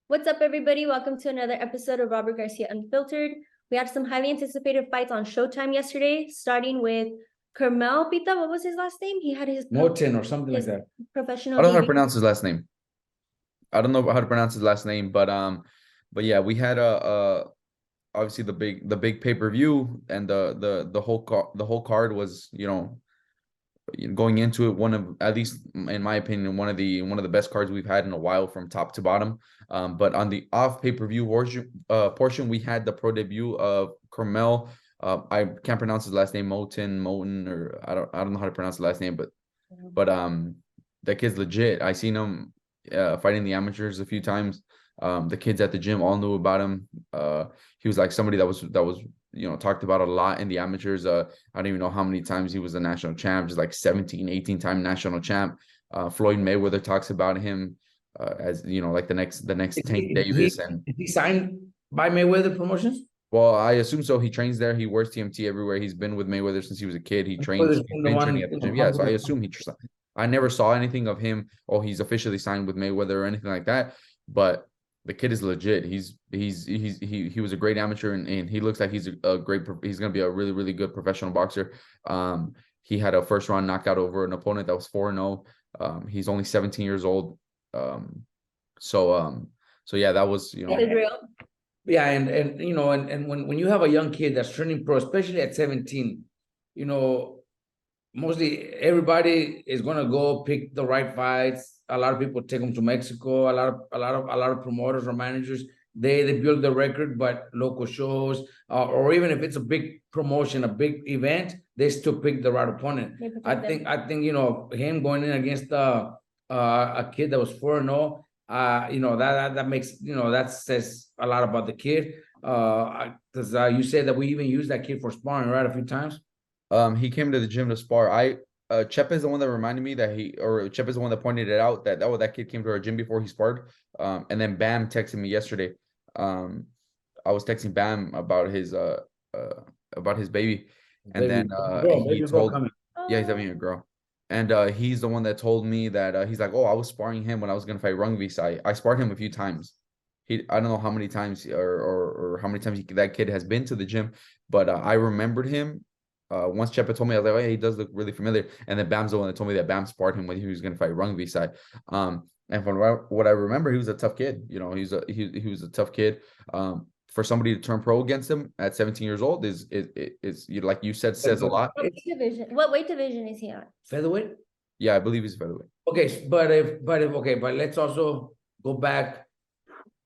What's up, everybody? Welcome to another episode of Robert Garcia Unfiltered. We had some highly anticipated fights on Showtime yesterday, starting with Curmel Pita. What was his last name? He had his Moton or something like that. Professional. I don't know how to pronounce his last name. I don't know how to pronounce his last name, but yeah, we had obviously the big pay-per-view, and the whole card was, going into it, one of, at least in my opinion, one of the best cards we've had in a while from top to bottom. But on the off pay-per-view portion, we had the pro debut of Curmel. I can't pronounce his last name, Moton, or I don't know how to pronounce the last name, but that kid's legit. I seen him fighting the amateurs a few times. The kids at the gym all knew about him. He was like somebody that was talked about a lot in the amateurs. I don't even know how many times he was a national champ, just like 17, 18-time national champ. Floyd Mayweather talks about him as like the next Tank Davis. And is he signed by Mayweather Promotions? Well, I assume so. He trains there. He wears TMT everywhere. He's been with Mayweather since he was a kid. He trains. He's been training at the gym. Yeah, so I assume I never saw anything of him. Oh, he's officially signed with Mayweather or anything like that. But the kid is legit. He was a great amateur, and he looks like he's he's gonna be a really, really good professional boxer. He had a first round knockout over an opponent that was 4-0. He's only 17 years old. So yeah, that was Yeah, and when you have a young kid that's turning pro, especially at 17, mostly everybody is gonna go pick the right fights. A lot of people take them to Mexico. A lot of promoters or managers, they build the record, but local shows or even if it's a big promotion, a big event, they still pick the right opponent. I think him going in against a kid that was 4-0, that makes that says a lot about the kid. Because you said that we even used that kid for sparring, right, a few times. He came to the gym to spar. Chep is the one that reminded me Chep is the one that pointed it out that kid came to our gym before he sparred. And then Bam texted me yesterday. I was texting Bam about his baby, and then he told, yeah, he's having a girl, and he's the one that told me that he's like, oh, I was sparring him when I was gonna fight Rungvis. I sparred him a few times. I don't know how many times or how many times that kid has been to the gym, but I remembered him. Once Chepa told me, I was like, oh, he does look really familiar. And then Bam's the one that told me that Bam sparred him when he was going to fight Rungvisai. And from what I remember, he was a tough kid. He was a tough kid. For somebody to turn pro against him at 17 years old is like you said, says a lot. What weight division is he on? Featherweight? Yeah, I believe he's featherweight. Okay, but let's also go back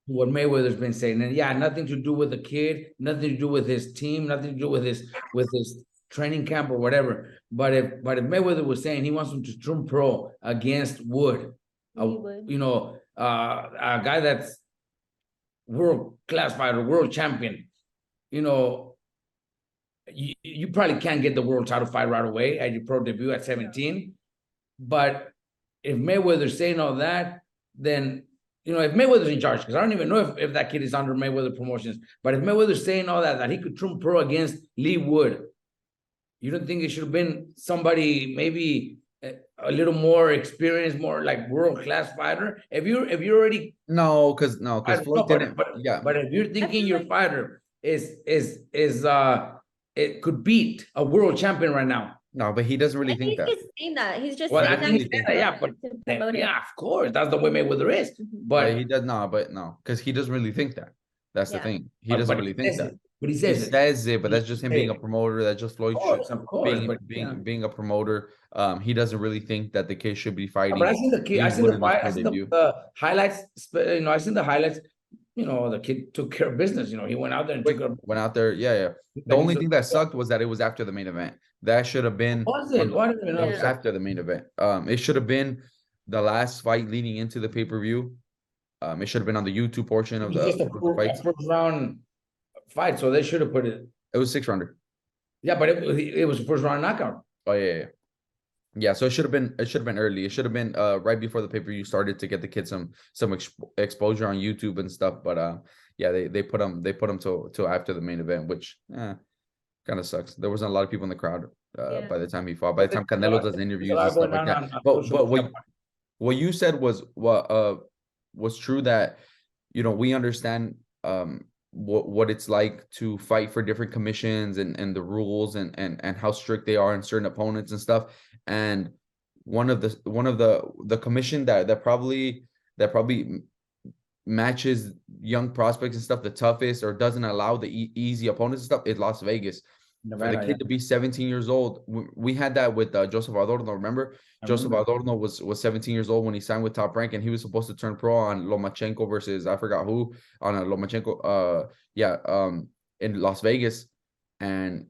to what Mayweather's been saying. And yeah, nothing to do with the kid, nothing to do with his team, nothing to do with his training camp or whatever. But if Mayweather was saying he wants him to turn pro against Wood, a guy that's world class fighter, world champion, you probably can't get the world title fight right away at your pro debut at 17. But if Mayweather's saying all that, then if Mayweather's in charge, because I don't even know if that kid is under Mayweather Promotions, but if Mayweather's saying all that he could turn pro against Lee Wood, you don't think it should have been somebody maybe a little more experienced, more like world-class fighter? If you already because Floyd didn't. But if you're thinking your fighter is it could beat a world champion right now. No, but he doesn't really think that. He's saying that. He's just I think he's saying that, yeah, of course, that's the way Mayweather is. But he does because he doesn't really think that. That's the thing. He doesn't really think that. But he says it, but that's just him being a promoter. That's just Floyd being a promoter. He doesn't really think that the kid should be fighting. But I seen the highlights. I seen the highlights. The kid took care of business. He went out there and went out there. Yeah. The only thing that sucked was that it was after the main event. That should have been. Was it? Why didn't it was after the main event. It should have been the last fight leading into the pay-per-view. It should have been on the YouTube portion of the first round fight, so they should have put it. It was 6-rounder. Yeah, but it was a first round knockout. Oh yeah. So it should have been early. It should have been right before the pay-per-view started to get the kids some exposure on YouTube and stuff. But yeah, they put them till after the main event, which kind of sucks. There wasn't a lot of people in the crowd by the time he fought. By the time Canelo does interviews and stuff like that. But what you said was true, that we understand what it's like to fight for different commissions and the rules and how strict they are on certain opponents and stuff. And one of the commission that probably matches young prospects and stuff the toughest, or doesn't allow the easy opponents and stuff, is Las Vegas. For the kid to be 17 years old, we had that with Joseph Adorno. Remember, Joseph Adorno was 17 years old when he signed with Top Rank, and he was supposed to turn pro on Lomachenko versus I forgot who, on a Lomachenko, in Las Vegas. And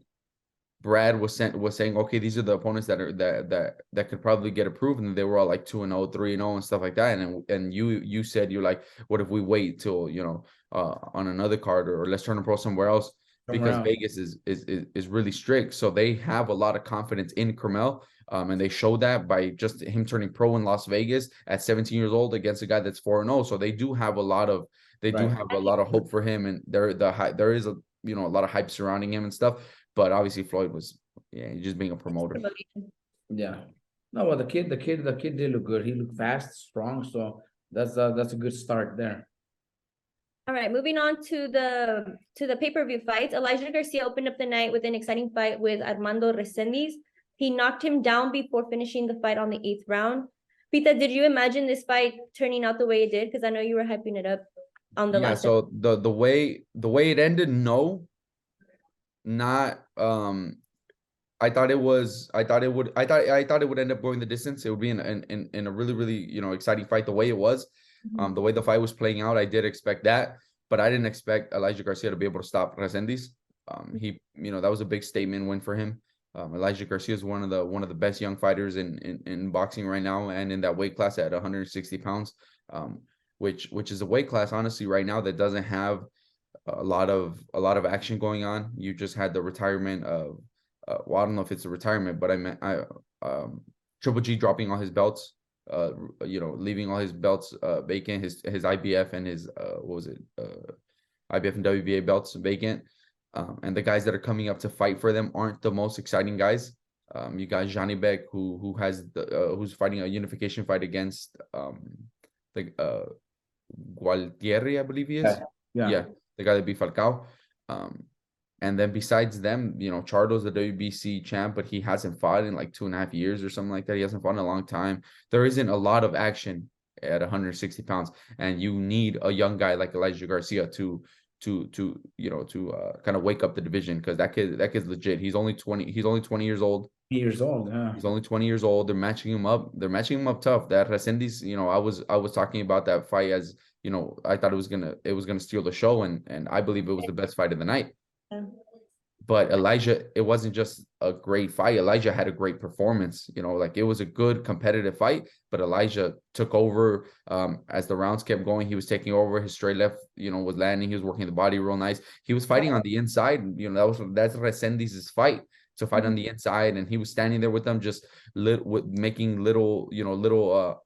Brad was saying, okay, these are the opponents that could probably get approved, and they were all like 2-0, 3-0, and stuff like that. And you said, you're like, what if we wait till on another card, or let's turn a pro somewhere else, because Vegas is really strict. So they have a lot of confidence in Curmel, and they showed that by just him turning pro in Las Vegas at 17 years old against a guy that's 4-0. So they do have a lot of hope for him, and there is a lot of hype surrounding him and stuff. But obviously Floyd was just being a promoter. Yeah. No, well, the kid did look good. He looked fast, strong. So that's a good start there. All right, moving on to the pay-per-view fights. Elijah Garcia opened up the night with an exciting fight with Armando Resendiz. He knocked him down before finishing the fight on the 8th round. Pita, did you imagine this fight turning out the way it did? Because I know you were hyping it up on the last. So the way it ended, no, not I thought it would end up going the distance. It would be in a really, really exciting fight the way it was. The way the fight was playing out, I did expect that, but I didn't expect Elijah Garcia to be able to stop Resendiz. He, that was a big statement win for him. Elijah Garcia is one of the best young fighters in boxing right now, and in that weight class at 160 pounds, which is a weight class, honestly, right now that doesn't have a lot of action going on. You just had the retirement of well, I don't know if it's a retirement, but Triple G dropping all his belts, leaving all his belts vacant, his IBF and his IBF and WBA belts vacant. And the guys that are coming up to fight for them aren't the most exciting guys. You got Johnny Beck, who's fighting a unification fight against the Gualtieri, I believe he is. Yeah, the guy that beat Falcao. And then besides them, Charlo's the WBC champ, but he hasn't fought in like 2.5 years or something like that. He hasn't fought in a long time. There isn't a lot of action at 160 pounds, and you need a young guy like Elijah Garcia to kind of wake up the division, because that kid's legit. He's only 20 years old. Years old, yeah. He's only 20 years old. They're matching him up. tough. That Resendiz, I was talking about that fight as, I thought it was gonna steal the show, and I believe it was the best fight of the night. But Elijah, it wasn't just a great fight. Elijah had a great performance. It was a good competitive fight, but Elijah took over as the rounds kept going. He was taking over. His straight left, was landing. He was working the body real nice. He was fighting on the inside. That's Resendiz's fight, to fight on the inside, and he was standing there with them, just making little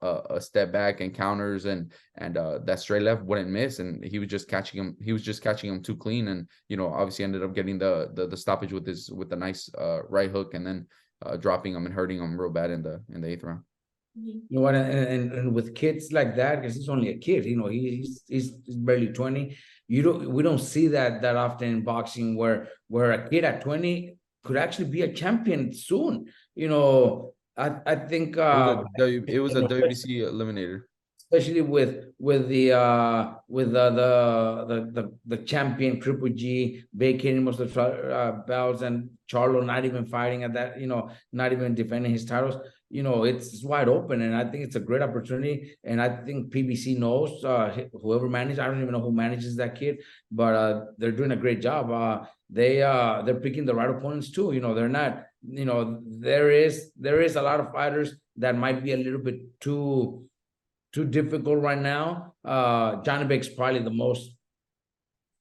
a step back and counters, and that straight left wouldn't miss, and he was just catching him. He was just catching him too clean, and obviously ended up getting the stoppage with the nice right hook, and then dropping him and hurting him real bad in the 8th round. You know what? And with kids like that, because he's only a kid, he's barely 20. We don't see that often in boxing, where a kid at 20 could actually be a champion soon. I think it was a WBC eliminator, especially with the champion Triple G vacating most of the belts, and Charlo not even fighting at that, not even defending his titles. It's wide open, and I think it's a great opportunity. And I think PBC knows, whoever manages. I don't even know who manages that kid, but they're doing a great job. They're picking the right opponents too. They're not. There is a lot of fighters that might be a little bit too difficult right now. Johnny Beck's probably the most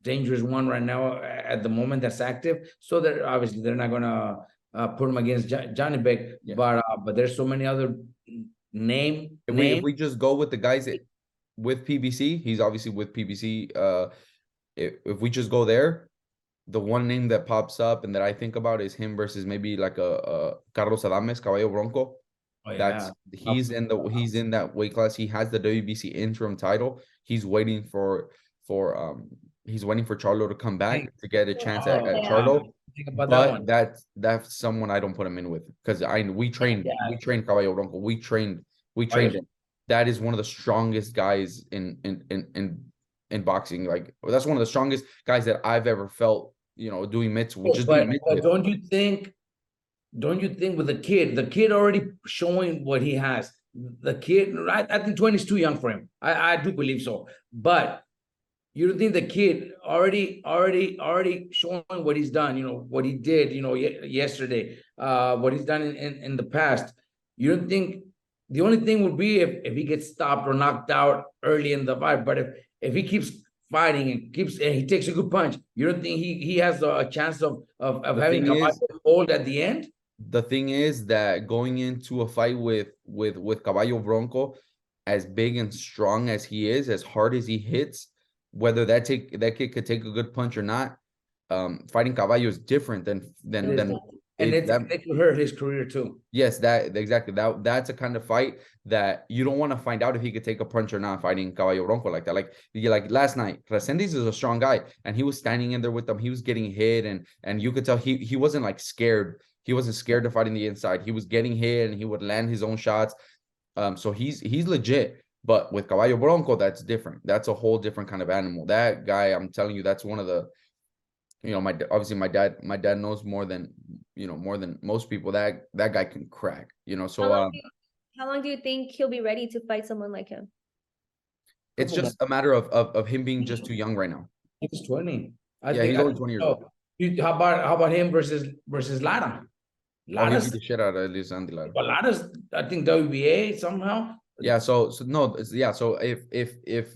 dangerous one right now at the moment that's active. So they're not gonna put him against Johnny Beck, but there's so many other If we just go with the guys with PBC, he's obviously with PBC. If we just go there, the one name that pops up and that I think about is him versus maybe like a Carlos Adames, Caballo Bronco. Oh, yeah. He's in that weight class. He has the WBC interim title. He's waiting for he's waiting for Charlo to come back to get a chance at yeah. Charlo. Think about that one. But that's someone I don't put him in with because we trained Caballo Bronco. We trained him. That is one of the strongest guys in boxing. Like that's one of the strongest guys that I've ever felt, doing mitts. But don't you think with the kid already showing what he has, the kid, I think 20 is too young for him. I do believe so. But you don't think the kid already showing what he's done, what he did, yesterday, what he's done in the past. You don't think the only thing would be if he gets stopped or knocked out early in the fight, but if he keeps fighting and he takes a good punch, you don't think he has a chance of having Caballo hold at the end? The thing is that going into a fight with Caballo Bronco, as big and strong as he is, as hard as he hits, whether that kid could take a good punch or not, fighting Caballo is different than it could hurt his career too. Yes, that's a kind of fight that you don't want to find out if he could take a punch or not fighting Caballo Bronco like that. Like last night, Resendiz is a strong guy, and he was standing in there with them. He was getting hit, and you could tell he wasn't like scared. He wasn't scared to fight in the inside. He was getting hit, and he would land his own shots. So he's legit. But with Caballo Bronco, that's different. That's a whole different kind of animal. That guy, I'm telling you, that's one of the, obviously my dad knows more than most people. That guy can crack. So how long do you think he'll be ready to fight someone like him? It's just a matter of him being just too young right now. He's 20. He's only 20 years old. How about him versus Lara? Lara's he beat the shit out of Elijah Lara. But Lara's, I think, WBA somehow. Yeah. So if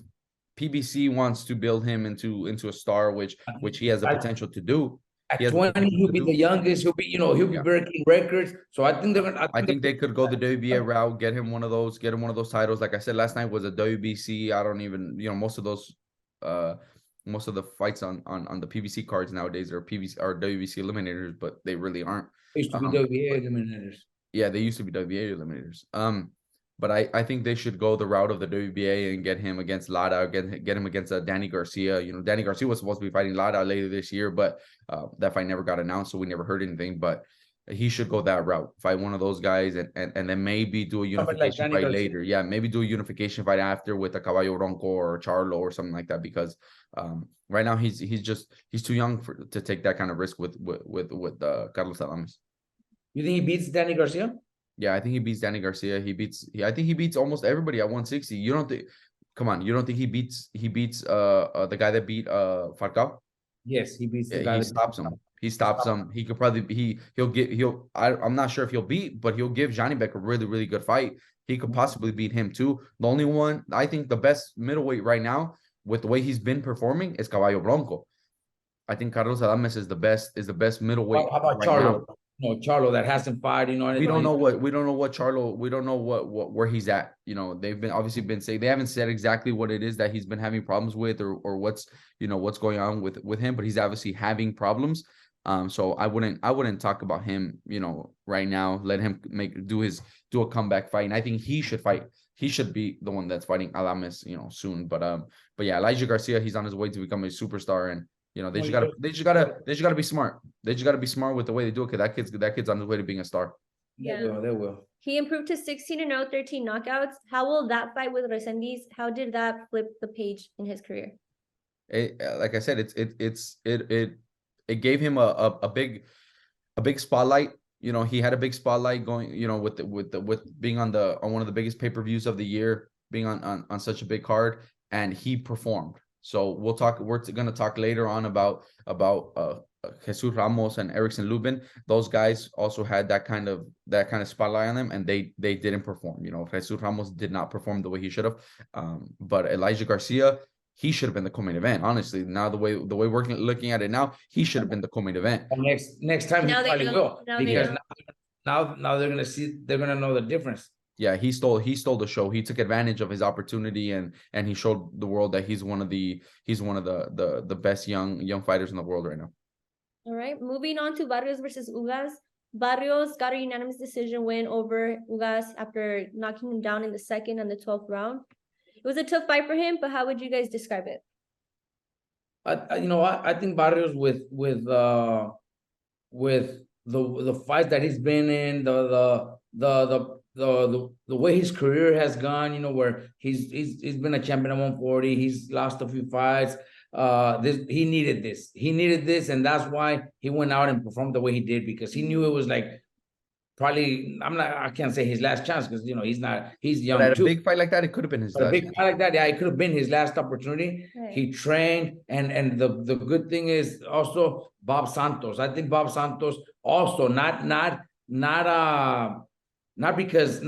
PBC wants to build him into a star, which he has the potential to do. At 20, he'll be the youngest. He'll be breaking records. So I think they're gonna. I think they could go the WBA route, get him one of those titles. Like I said last night was a WBC. I don't even most of those most of the fights on the PBC cards nowadays are WBC eliminators, but they really aren't. They used to be WBA eliminators. Yeah, they used to be WBA eliminators. But I think they should go the route of the WBA and get him against Lara, get him against Danny Garcia. Danny Garcia was supposed to be fighting Lara later this year, but that fight never got announced, so we never heard anything. But he should go that route, fight one of those guys, and then maybe do a unification fight later. Yeah, maybe do a unification fight after with a Caballo Bronco or Charlo or something like that, because right now he's too young to take that kind of risk with Carlos Adames. You think he beats Danny Garcia? Yeah, I think he beats Danny Garcia. I think he beats almost everybody at 160. You don't think? Come on, you don't think he beats the guy that beat Falcao? Yes, he beats the guy. He stops him. He stops him. He could probably I'm not sure if he'll beat, but he'll give Janibek a really, really good fight. He could possibly beat him too. The only one, I think the best middleweight right now with the way he's been performing is Caballo Bronco. I think Carlos Adames is the best middleweight. How about Charlo? No, Charlo that hasn't fought. We don't know what Charlo. We don't know where he's at. They've been saying they haven't said exactly what it is that he's been having problems with, or what's going on with him. But he's obviously having problems. So I wouldn't talk about him. Right now, let him do a comeback fight. And I think he should fight. He should be the one that's fighting Adames, soon. But yeah, Elijah Garcia, he's on his way to become a superstar, and they just gotta be smart. They just gotta be smart with the way they do it, because that kid's on his way to being a star. Yeah, they will. He improved to 16-0, 13 knockouts. How will that fight with Resendiz? How did that flip the page in his career? Like I said, it gave him a big spotlight. He had a big spotlight going. With being on one of the biggest pay-per-views of the year, being on such a big card, and he performed. So we're going to talk later on about Jesus Ramos and Erickson Lubin. Those guys also had that kind of spotlight on them, and they didn't perform. Jesus Ramos did not perform the way he should have. But Elijah Garcia, he should have been the co-main event. Honestly, now the way we're looking at it now, he should have been the co-main event. Next time he probably will, because now they're gonna know the difference. Yeah, he stole the show. He took advantage of his opportunity, and he showed the world that he's one of the best young fighters in the world right now. All right, moving on to Barrios versus Ugas. Barrios got a unanimous decision win over Ugas after knocking him down in the second and the 12th round. It was a tough fight for him, but how would you guys describe it? I think Barrios with the fights that he's been in, the way his career has gone, where he's been a champion at 140, he's lost a few fights. He needed this, and that's why he went out and performed the way he did, because he knew it was like probably, I can't say his last chance, because he's young But at a too. big fight like that, it could have been his But a last. big fight like that, yeah, it could have been his last opportunity. Right. He trained, and the good thing is also Bob Santos. I think Bob Santos also not because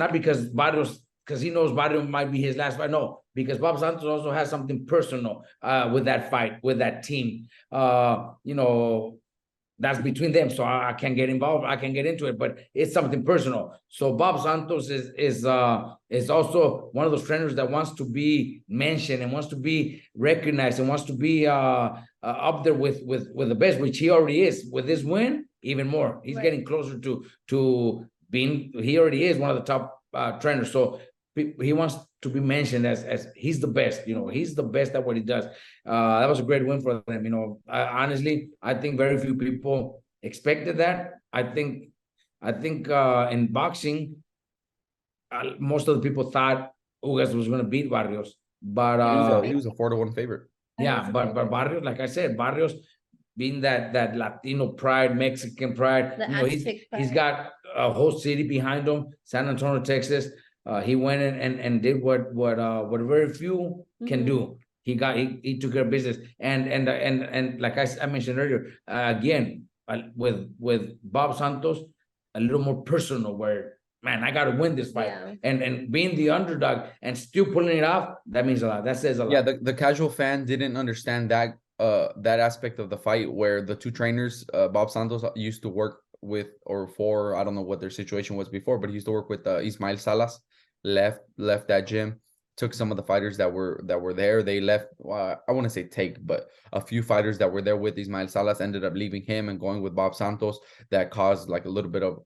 Barrios, because he knows Barrios might be his last fight. No, because Bob Santos also has something personal with that fight, with that team. That's between them, so I can't get involved. I can't get into it, but it's something personal. So Bob Santos is also one of those trainers that wants to be mentioned and wants to be recognized and wants to be up there with the best, which he already is. With this win, even more. He's getting closer to being. He already is one of the top trainers. So he wants to be mentioned as he's the best. He's the best at what he does. That was a great win for them. Honestly, I think very few people expected that. I think in boxing, most of the people thought Ugas was going to beat Barrios, but he was a 4-1 favorite. Yeah, but Barrios, like I said, Barrios being that Latino pride, Mexican pride, he's got a whole city behind him, San Antonio, Texas. He went in and did what very few can do. He took care of business, and like I mentioned earlier, again, with Bob Santos, a little more personal, where, man, I got to win this fight, and being the underdog and still pulling it off, that means a lot. That says a lot. Yeah, the casual fan didn't understand that aspect of the fight, where the two trainers, Bob Santos used to work with or for, I don't know what their situation was before, but he used to work with Ismael Salas. Left that gym, took some of the fighters that were there. They left, I want to say but a few fighters that were there with Ismael Salas ended up leaving him and going with Bob Santos. That caused like a little bit of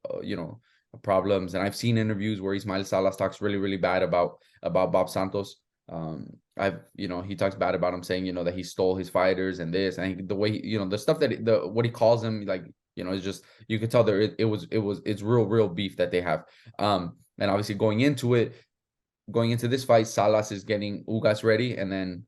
problems. And I've seen interviews where Ismael Salas talks really, really bad about Bob Santos. He talks bad about him, saying that he stole his fighters and this, and the way the stuff that what he calls him, like it's just, you could tell there it's real beef that they have. And obviously going into this fight, Salas is getting Ugas ready, and then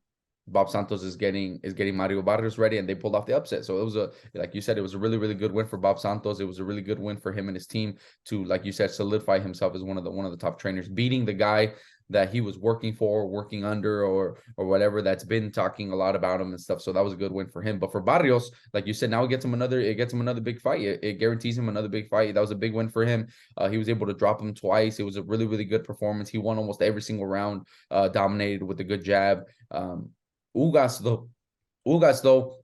Bob Santos is getting Mario Barrios ready, and they pulled off the upset. So it was like you said, it was a really, really good win for Bob Santos. It was a really good win for him and his team to, like you said, solidify himself as one of the top trainers, beating the guy that he was working under, or whatever, that's been talking a lot about him and stuff. So that was a good win for him. But for Barrios, like you said, now it gets him another big fight. It guarantees him another big fight. That was a big win for him. He was able to drop him twice. It was a really, really good performance. He won almost every single round, dominated with a good jab. Ugas though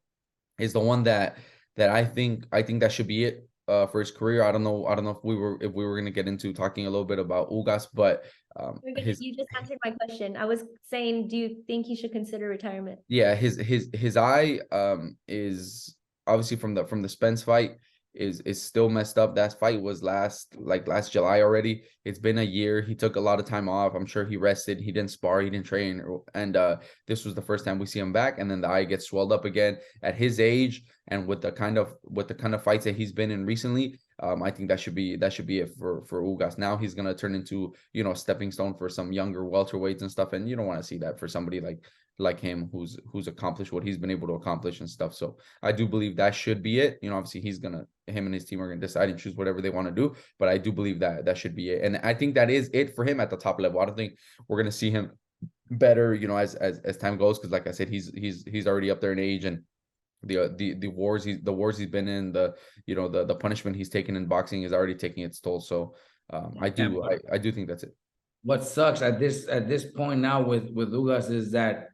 is the one that I think that should be it for his career. I don't know if we were going to get into talking a little bit about Ugas, but you just answered my question. I was saying, do you think he should consider retirement? Yeah, his eye is obviously from the Spence fight is still messed up. That fight was last July already. It's been a year. He took a lot of time off. I'm sure he rested. He didn't spar. He didn't train. And this was the first time we see him back. And then the eye gets swelled up again at his age, and with the kind of fights that he's been in recently. I think that should be it for Ugas. Now he's gonna turn into a stepping stone for some younger welterweights and stuff. And you don't want to see that for somebody like him who's accomplished what he's been able to accomplish and stuff. So I do believe that should be it. Obviously him and his team are gonna decide and choose whatever they want to do, but I do believe that should be it. And I think that is it for him at the top level. I don't think we're gonna see him better, as time goes, because like I said, he's already up there in age, and the wars he's been in, the punishment he's taken in boxing is already taking its toll. So I do think that's it. What sucks at this point now with Ugas is that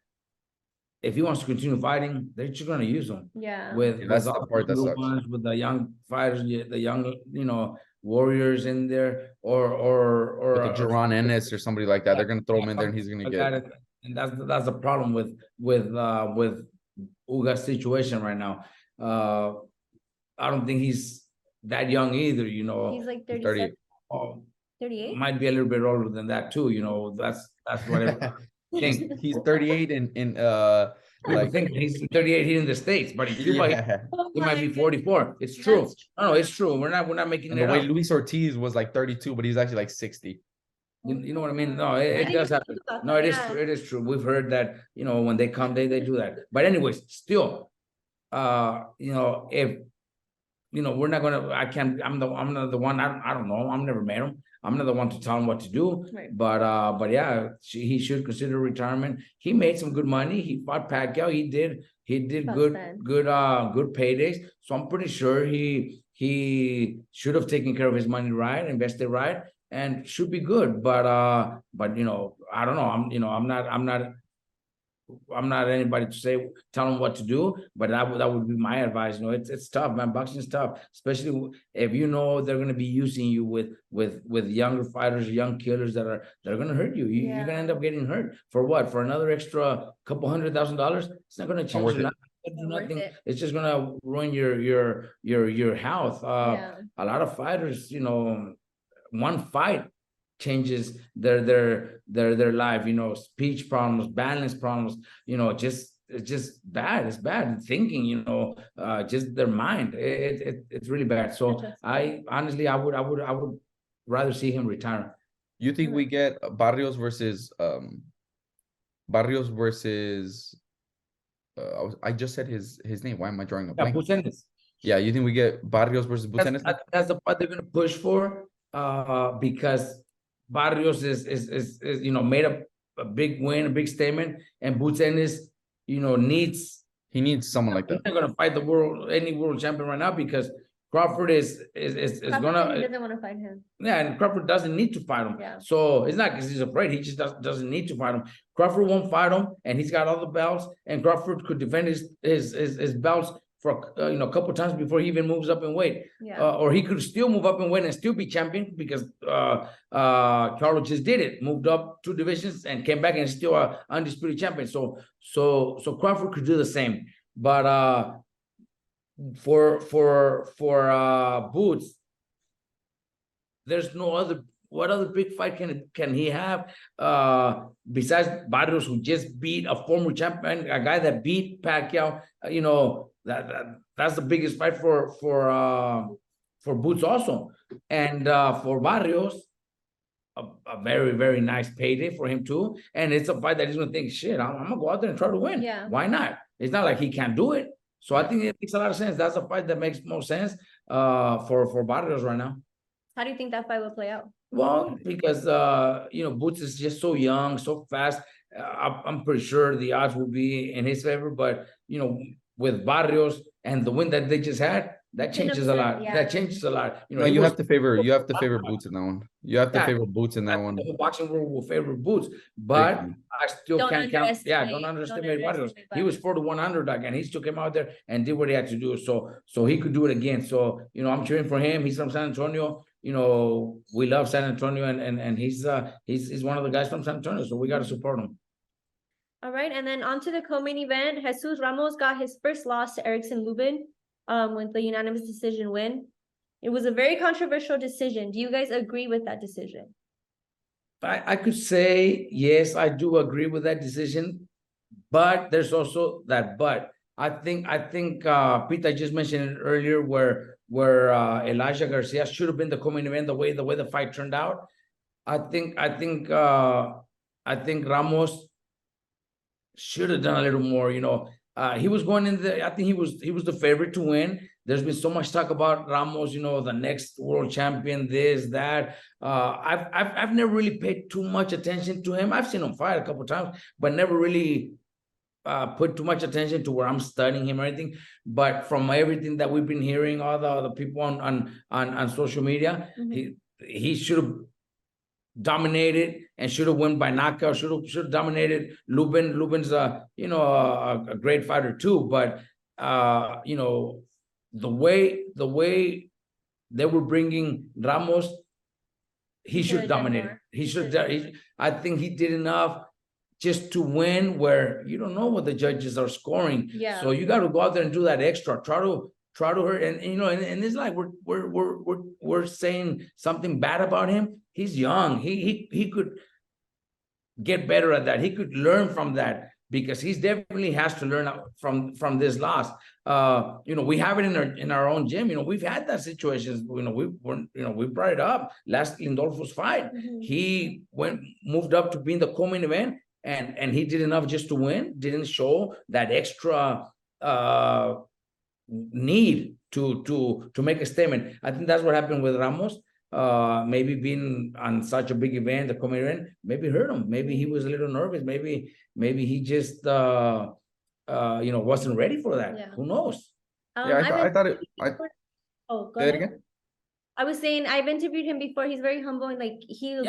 if he wants to continue fighting, they're just going to use him. Yeah. That's the part that sucks. With the young fighters, the young warriors in there, or with the Jerron Ennis or somebody like that, they're going to throw him in there, and he's going to get it. And that's the problem with Ugas' situation right now. I don't think he's that young either. He's like 37. 38. Might be a little bit older than that too. That's whatever. He's 38 in Like, think he's 38 here in the States, but in Cuba, yeah. he might be 44. It's That's true. true. No, it's true. We're not making And it the way up. Luis Ortiz was like 32, but he's actually like 60. You know what I mean? No, I it didn't does even happen. think about No, that, it is yeah. true. It is true. We've heard that, when they come, they do that. But anyways, still, if we're not gonna. I'm not the one. I don't know. I've never met him. I'm not the one to tell him what to do. Right. But yeah, he should consider retirement. He made some good money. He fought Pacquiao. He did That's good bad. good paydays. So I'm pretty sure he should have taken care of his money right, invested right, and should be good. But I don't know. I'm not anybody to tell them what to do, but that would be my advice. It's tough, man. Boxing is tough, especially if they're going to be using you with younger fighters, young killers that are going to hurt you. You're going to end up getting hurt for what? For another extra couple $100,000? It's not going to change worth your it. life. Do Not worth nothing. it. It's just going to ruin your health. Yeah. A lot of fighters, one fight changes their life, speech problems, balance problems, it's just bad. It's bad thinking, just their mind. It's really bad. So I honestly, I would rather see him retire. You think we get Barrios versus I just said his name. Why am I drawing a Yeah, blank? Buchanan. Yeah, you think we get Barrios versus Buchanan? That's the part they're gonna push for, because Barrios is made a big win, a big statement, and Buchanan needs. He needs someone like He's that. not gonna fight any world champion right now because Crawford is gonna. He doesn't want to fight him. Yeah, and Crawford doesn't need to fight him. Yeah. So it's not because he's afraid. He just doesn't need to fight him. Crawford won't fight him, and he's got all the belts. And Crawford could defend his belts for a couple times before he even moves up in weight. Yeah. Or he could still move up in weight and still be champion because Charlo just did it, moved up 2 divisions and came back and is still a undisputed champion. So Crawford could do the same. But for Boots, there's no other. What other big fight can he have besides Barrios, who just beat a former champion, a guy that beat Pacquiao? That's the biggest fight for Boots also, and for Barrios, a very, very nice payday for him too. And it's a fight that he's gonna think, shit, I'm gonna go out there and try to win. Yeah. Why not? It's not like he can't do it. So I think it makes a lot of sense. That's a fight that makes more sense for Barrios right now. How do you think that fight will play out? Well, because Boots is just so young, so fast. I'm pretty sure the odds will be in his favor. But with Barrios and the win that they just had, that changes a lot. Yeah. That changes a lot. No, you have to favor Boots in that one. You have to favor Boots in that one. The whole boxing world will favor Boots, but I still can't count. Yeah, don't underestimate Barrios. He was 4-1 underdog, and he still came out there and did what he had to do. So he could do it again. So I'm cheering for him. He's from San Antonio. We love San Antonio, and he's one of the guys from San Antonio. So we got to support him. All right, and then on to the co-main event. Jesus Ramos got his first loss to Erickson Lubin with the unanimous decision win. It was a very controversial decision. Do you guys agree with that decision? I could say, yes, I do agree with that decision, but there's also that but. I think Pete just mentioned it earlier where Elijah Garcia should have been the co-main event the way the fight turned out. I think Ramos should have done a little more. He was going in I think he was the favorite to win. There's been so much talk about Ramos, the next world champion, this, that. I've never really paid too much attention to him. I've seen him fight a couple times, but never really put too much attention to where I'm studying him or anything. But from everything that we've been hearing, all the people on social media, he should have dominated and should have won by knockout. Should have dominated Lubin. Lubin's a great fighter too, but the way they were bringing Ramos, he should dominate. I think he did enough just to win where you don't know what the judges are scoring. Yeah. So you got to go out there and do that extra. Try to hurt, and it's like we're saying something bad about him. He's young. He could get better at that. He could learn from that. because he's definitely has to learn from this loss. We have it in our own gym. We've had that situations. We brought it up last Lindolfo's fight. He moved up to being the co-main event, and he did enough just to win. Didn't show that extra need to make a statement. I think that's what happened with Ramos. Maybe being on such a big event, the co-main event, maybe hurt him. Maybe he was a little nervous. Maybe he just wasn't ready for that. Yeah. Who knows? I thought it. Oh, go Say it ahead. again. I was saying I've interviewed him before. He's very humble and like he looks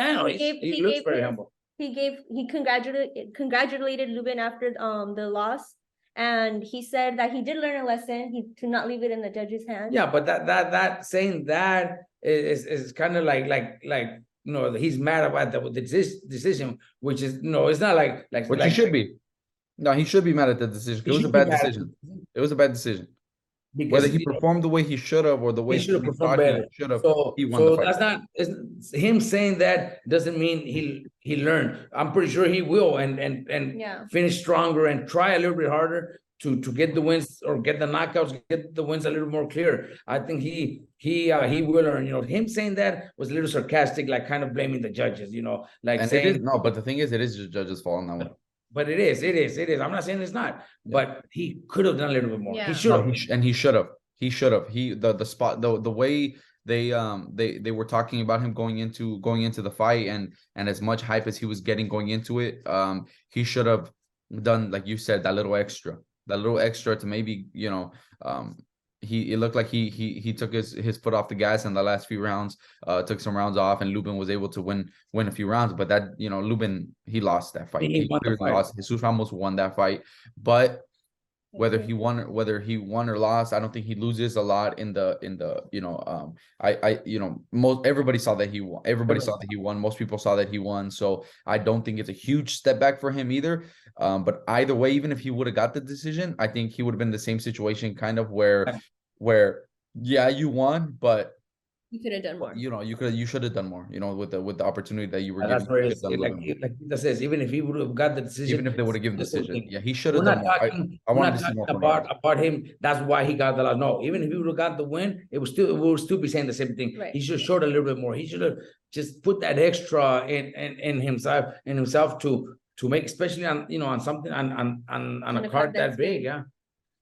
very humble. He congratulated Lubin after the loss, and he said that he did learn a lesson. To not leave it in the judge's hands. Yeah, but that saying that is kind of like he's mad about the decision, which is it's not like Which he should be. No, he should be mad at the decision. It was a bad decision. It was a bad decision. Because whether he performed the way he should have or the way he should have performed thought better. He should have. So, he won the fight. That's not him saying that doesn't mean he learned. I'm pretty sure he will and finish stronger and try a little bit harder to get the wins or get the knockouts, get the wins a little more clear. I think he will learn. Him saying that was a little sarcastic, like kind of blaming the judges. Like and saying but the thing is, it is the judges' fault on that one. But it is. I'm not saying it's not, but he could have done a little bit more. Yeah. He should have. He should have. The spot, the way they were talking about him going into the fight and as much hype as he was getting going into it, he should have done, like you said, that little extra to maybe, it looked like he took his foot off the gas in the last few rounds, took some rounds off, and Lubin was able to win a few rounds. But that, Lubin, he lost that fight. He clearly lost. Jesus Ramos won that fight. But whether he won or lost, I don't think he loses a lot in the everybody saw that he won. Everybody saw that he won. Most people saw that he won. So I don't think it's a huge step back for him either. But either way, even if he would have got the decision, I think he would have been the same situation, kind of where you won, but you could have done more. You should have done more. With the opportunity that you were given. That's where it's like Peter says, even if he would have got the decision, even if they would have given the decision, he should have done more. I wanted to see more about him. That's why he got the loss. No, even if he would have got the win, we would still be saying the same thing. Right. He should have showed a little bit more. He should have just put that extra in himself to make, especially on something on a card that big. Yeah.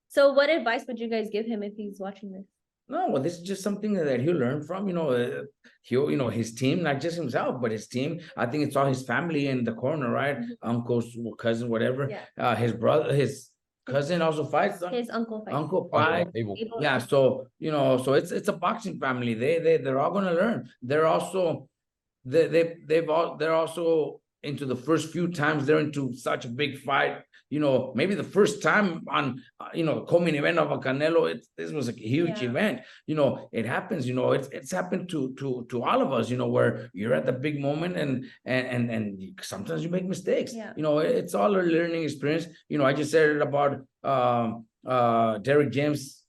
So what advice would you guys give him if he's watching this? No, well, this is just something that he'll learn from, his team, not just himself, but his team. I think it's all his family in the corner, right? Uncles, cousin, whatever. Yeah. His brother, his cousin also fights. His uncle fights. Uncle fights. Yeah. So, so it's a boxing family. They're all going to learn. They're also, they're also into the first few times they're into such a big fight. Maybe the first time on, the co-main event of a Canelo, this was a huge event. It happens. It's happened to all of us. Where you're at the big moment and sometimes you make mistakes. Yeah. It's all a learning experience. I just said it about Derek James,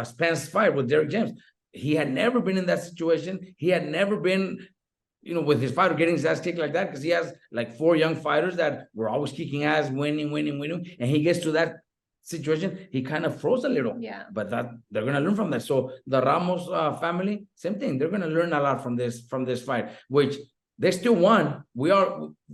Spence fight with Derek James. He had never been in that situation. He had never been, with his fighter getting his ass kicked like that, because he has like 4 young fighters that were always kicking ass, winning. And he gets to that situation, he kind of froze a little. Yeah. But that they're going to learn from that. So the Ramos family, same thing. They're going to learn a lot from this fight, which they still won.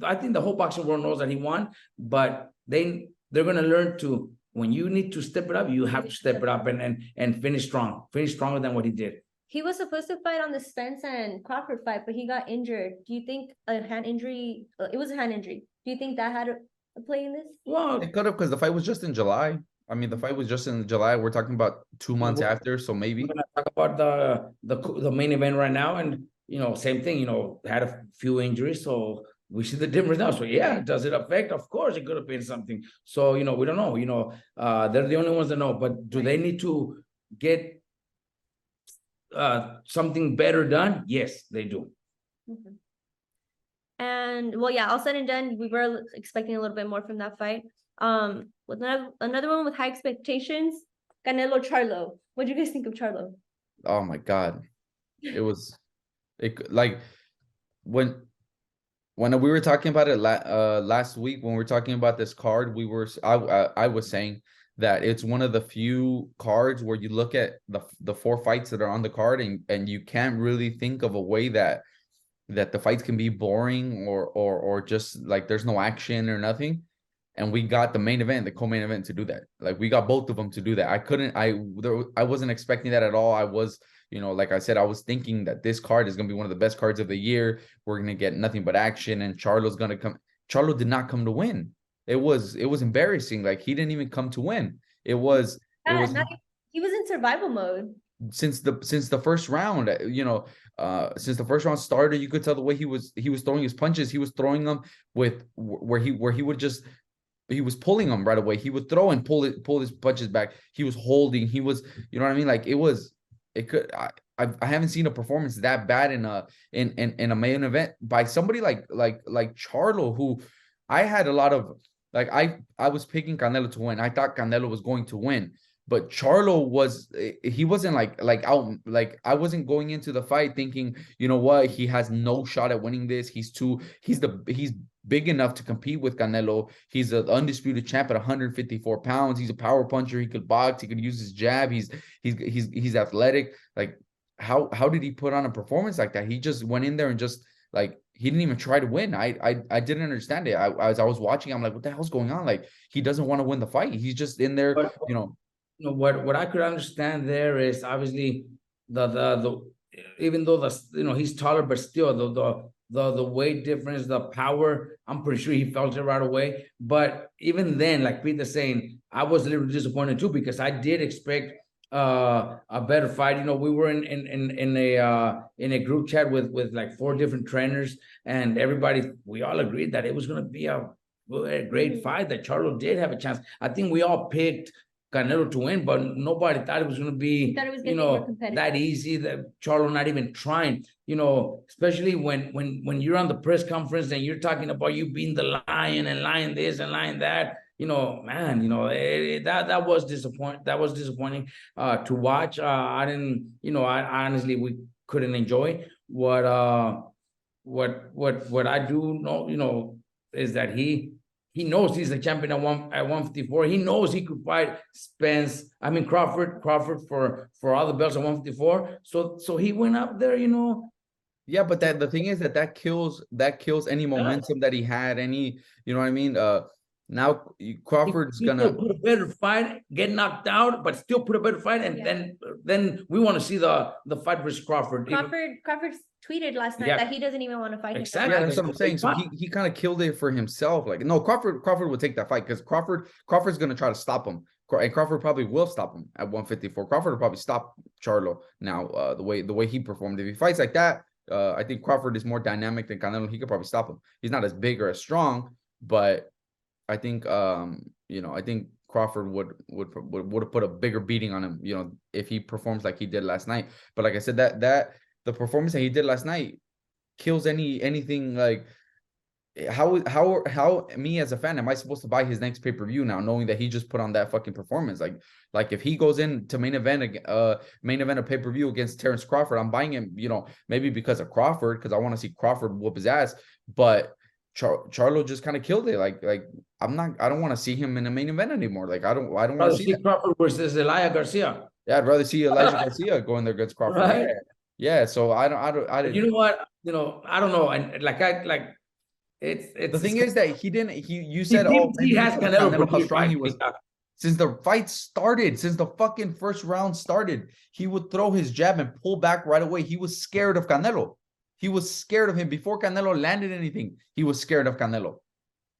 I think the whole boxing world knows that he won, but they're going to learn to, when you need to step it up, you have to step it up and finish stronger than what he did. He was supposed to fight on the Spence and Crawford fight, but he got injured. Do you think a hand injury? It was a hand injury. Do you think that had a play in this? Well, it could have, because the fight was just in July. I mean, the fight was just in July. We're talking about 2 months after, so maybe. We're gonna talk about the main event right now, and same thing. Had a few injuries, so we see the difference now. So yeah, does it affect? Of course, it could have been something. So we don't know. They're the only ones that know. But do they need to get something better done? Yes, they do. Mm-hmm. And well, yeah, all said and done, we were expecting a little bit more from that fight. With another one with high expectations, Canelo Charlo. What do you guys think of Charlo? Oh my God, like when when we were talking about it last week, when we were talking about this card, I was saying that it's one of the few cards where you look at the 4 fights that are on the card, and you can't really think of a way that the fights can be boring or just like there's no action or nothing. And we got the main event, the co-main event to do that. Like we got both of them to do that. I wasn't expecting that at all. I was, like I said, I was thinking that this card is going to be one of the best cards of the year. We're going to get nothing but action, and Charlo's going to come. Charlo did not come to win. It was embarrassing. Like he didn't even come to win. He was in survival mode since the first round. Since the first round started, you could tell the way he was throwing his punches. He was throwing them with where he would just. He was pulling them right away. He would throw and pull his punches back. He was holding. He was, you know what I mean? Like I haven't seen a performance that bad in a main event by somebody like Charlo, who I had a lot of I was picking Canelo to win. I thought Canelo was going to win, but Charlo wasn't out. Like I wasn't going into the fight thinking, you know what, he has no shot at winning this. He's big enough to compete with Canelo. He's an undisputed champ at 154 pounds. He's a power puncher. He could box. He could use his jab. He's athletic. Like how did he put on a performance like that? He just went in there and just like he didn't even try to win. I didn't understand it. As I was watching, I'm like, what the hell's going on? Like he doesn't want to win the fight. He's just in there, What I could understand there is obviously the even though he's taller, but still the weight difference, the power, I'm pretty sure he felt it right away. But even then, like Peter's saying, I was a little disappointed too, because I did expect a better fight. We were in a group chat with like 4 different trainers, and we all agreed that it was going to be a great fight, that Charlo did have a chance. I think we all picked Canelo to win, but nobody thought it was going to be, that easy, that Charlo not even trying, especially when you're on the press conference and you're talking about you being the lion and lying this and lying that, man, that was disappointing. That was disappointing to watch. I didn't, I honestly, we couldn't enjoy what I do know, is that he knows he's the champion at 154. He knows he could fight Crawford for all the belts at 154. So he went up there, Yeah, but the thing is that kills any momentum that he had. Any, you know what I mean? Now Crawford's gonna put a better fight, get knocked out, but still put a better fight, and then we want to see the fight versus Crawford. Crawford tweeted last night that he doesn't even want to fight. Exactly, that's what I'm saying. So he kind of killed it for himself. Like, no, Crawford would take that fight, because Crawford's gonna try to stop him, and Crawford probably will stop him at 154. Crawford will probably stop Charlo now. The way he performed, if he fights like that, I think Crawford is more dynamic than Canelo. He could probably stop him. He's not as big or as strong, but I think I think Crawford would have put a bigger beating on him, if he performs like he did last night. But like I said, that the performance that he did last night kills anything. Like how me as a fan am I supposed to buy his next pay-per-view now, knowing that he just put on that fucking performance? Like if he goes in to main event a pay-per-view against Terrence Crawford, I'm buying him, maybe because of Crawford, because I want to see Crawford whoop his ass. But Charlo just kind of killed it. Like I don't want to see him in a main event anymore. Like I don't want to see Crawford versus Elijah Garcia. Yeah, I'd rather see Elijah Garcia going there against Crawford. Right? Yeah. So I don't. You know what? I don't know. And it's the thing is that you said he has Canelo, how strong he was. Since the fight started, since the fucking first round started, he would throw his jab and pull back right away. He was scared of Canelo. He was scared of him before Canelo landed anything. He was scared of Canelo.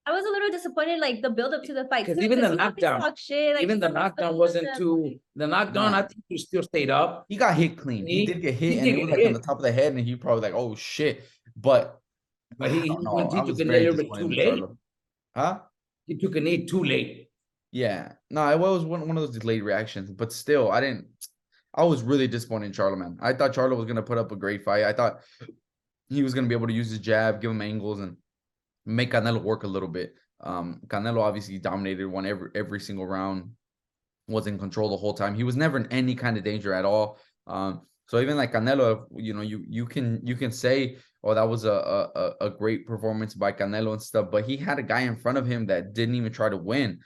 I was a little disappointed, like the build up to the fight. Because even the knockdown, wasn't too. The knockdown, I think he still stayed up. He got hit clean. He did get hit, and it was like on the top of the head, and he probably like, oh shit. But he took a knee a little bit too late. Huh? He took a knee too late. Yeah. No, it was one of those delayed reactions. But still, I was really disappointed in Charlo, man. I thought Charlo was gonna put up a great fight. I thought he was gonna be able to use his jab, give him angles, and make Canelo work a little bit. Canelo obviously dominated, won every single round, was in control the whole time. He was never in any kind of danger at all. So even like Canelo, you can say oh, that was a great performance by Canelo and stuff. But he had a guy in front of him that didn't even try to win.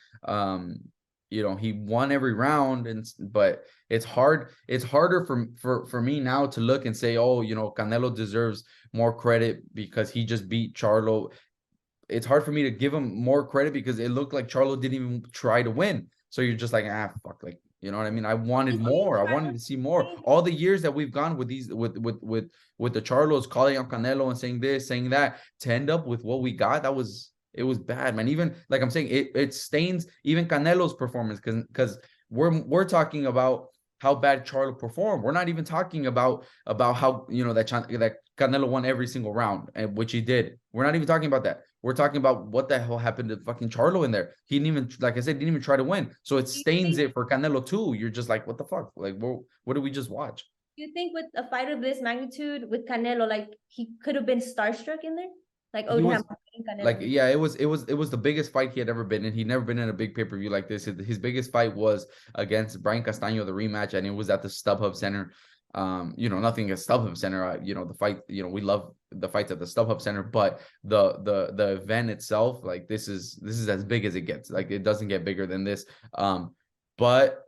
You know, he won every round, but it's hard. It's harder for me now to look and say, oh, you know, Canelo deserves more credit because he just beat Charlo. It's hard for me to give him more credit because it looked like Charlo didn't even try to win. So you're just like, fuck, like, you know what I mean? I wanted more. I wanted to see more. All the years that we've gone with these, with the Charlos calling out Canelo and saying this, saying that, to end up with what we got, it was bad, man. Even like I'm saying, it stains even Canelo's performance because we're talking about how bad Charlo performed. We're not even talking about how, you know, that Canelo won every single round, and which he did. We're not even talking about that. We're talking about what the hell happened to fucking Charlo in there. He didn't even, like I said, didn't even try to win. So it stains it for Canelo too. You're just like, what the fuck? Like, what did we just watch? Do you think with a fight of this magnitude with Canelo, like he could have been starstruck in there? Like, oh, damn, like, yeah, it was the biggest fight he had ever been in. He'd never been in a big pay-per-view like this. His biggest fight was against Brian Castaño, the rematch, and it was at the StubHub Center. You know, nothing against StubHub Center. You know, the fight, you know, we love the fights at the StubHub Center, but the event itself, like, this is as big as it gets. Like, it doesn't get bigger than this. But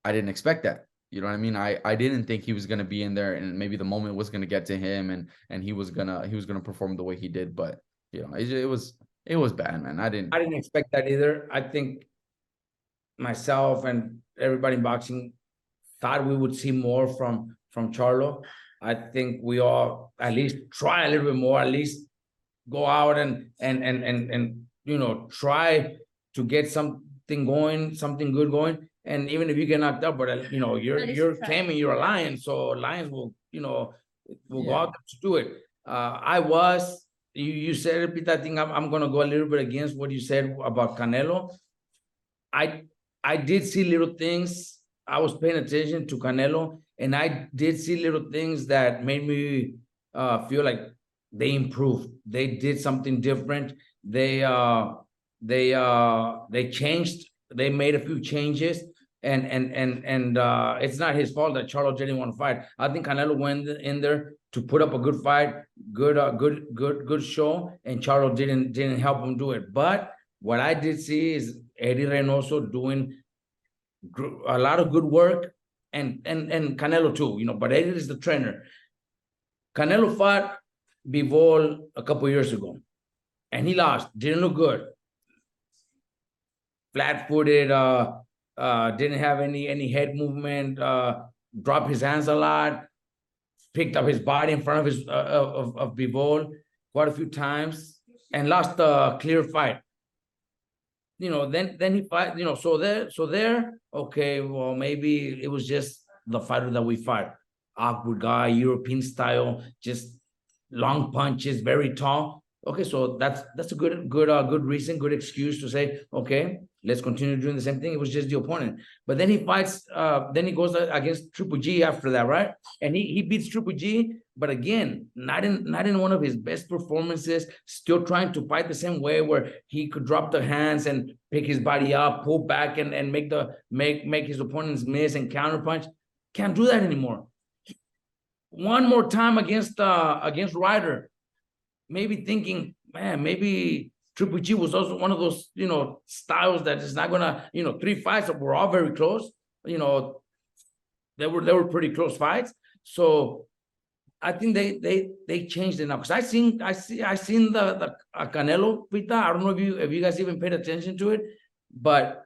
I didn't expect that. You know what I mean? I didn't think he was gonna be in there, and maybe the moment was gonna get to him, and he was gonna perform the way he did. But you know, it was bad, man. I didn't expect that either. I think myself and everybody in boxing thought we would see more from Charlo. I think we all at least try a little bit more, at least go out and you know, try to get something going, something good going. And even if you get knocked up, but you know, you're claiming you're a lion, so lions will, you know, go out there to do it. You said it, Pete. I think I'm gonna go a little bit against what you said about Canelo. I did see little things. I was paying attention to Canelo, and I did see little things that made me feel like they improved. They did something different. They changed. They made a few changes. And it's not his fault that Charlo didn't want to fight. I think Canelo went in there to put up a good fight, good show, and Charlo didn't help him do it. But what I did see is Eddie Reynoso doing a lot of good work, and Canelo too, you know. But Eddie is the trainer. Canelo fought Bivol a couple years ago, and he lost. Didn't look good. Flat-footed. Didn't have any head movement, dropped his hands a lot, picked up his body in front of his of Bivol quite a few times, and lost a clear fight. You know, then he fight, you know, so there, okay, well, maybe it was just the fighter that we fight. Awkward guy, European style, just long punches, very tall. Okay, so that's a good reason, good excuse to say, okay, let's continue doing the same thing. It was just the opponent. But then he fights, then he goes against Triple G after that, right? And he beats Triple G, but again, not in one of his best performances, still trying to fight the same way where he could drop the hands and pick his body up, pull back and make his opponents miss and counterpunch. Can't do that anymore. One more time against Ryder. Maybe thinking, man, maybe Triple G was also one of those, you know, styles that is not gonna, you know, 3 fights that were all very close. You know, they were pretty close fights. So I think they changed it now, because I seen the Canelo Pita. I don't know if you guys even paid attention to it, but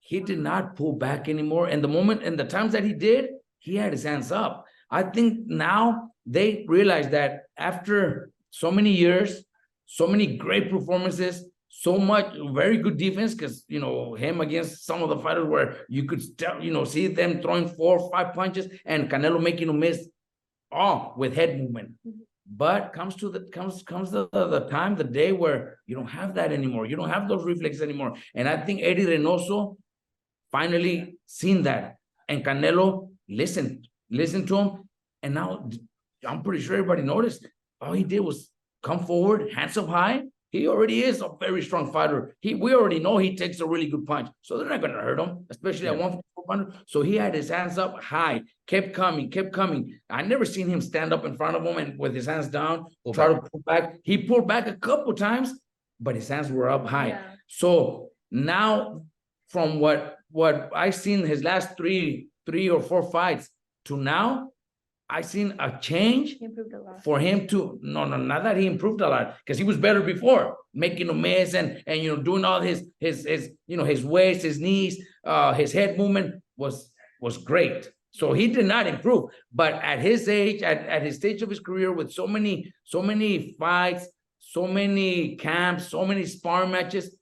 he did not pull back anymore. And the times that he did, he had his hands up. I think now they realize that after so many years, so many great performances, so much very good defense, because, you know, him against some of the fighters where you could tell, you know, see them throwing 4 or 5 punches and Canelo making them miss all with head movement. But comes the time, the day where you don't have that anymore. You don't have those reflexes anymore. And I think Eddie Reynoso finally seen that, and Canelo listened to him, and now I'm pretty sure everybody noticed. All he did was come forward, hands up high, He already is a very strong fighter. We already know he takes a really good punch. So they're not going to hurt him, especially at 154. So he had his hands up high, kept coming. I never seen him stand up in front of him and with his hands down, try to pull back. He pulled back a couple times, but his hands were up high. Yeah. So now from what I've seen his last three or four fights to now, I seen a change He improved a lot. for him to not that he improved a lot, because he was better before, making a mess and doing all his his waist, his knees, his head movement was great. So he did not improve. But at his age, at his stage of his career, with so many fights, so many camps, so many sparring matches,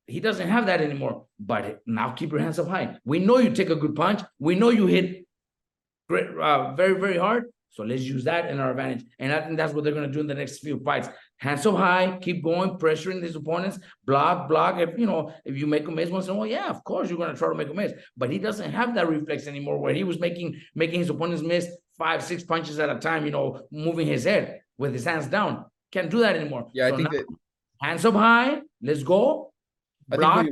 he doesn't have that anymore. But now keep your hands up high. We know you take a good punch. We know you hit great, very, very hard. So let's use that in our advantage. And I think that's what they're going to do in the next few fights. Hands up high, keep going, pressuring his opponents, block. If you make a miss once in a while, yeah, of course you're going to try to make a miss. But he doesn't have that reflex anymore where he was making his opponents miss 5-6 punches at a time, moving his head with his hands down. Can't do that anymore. Yeah, so I think that hands up high, let's go. Block,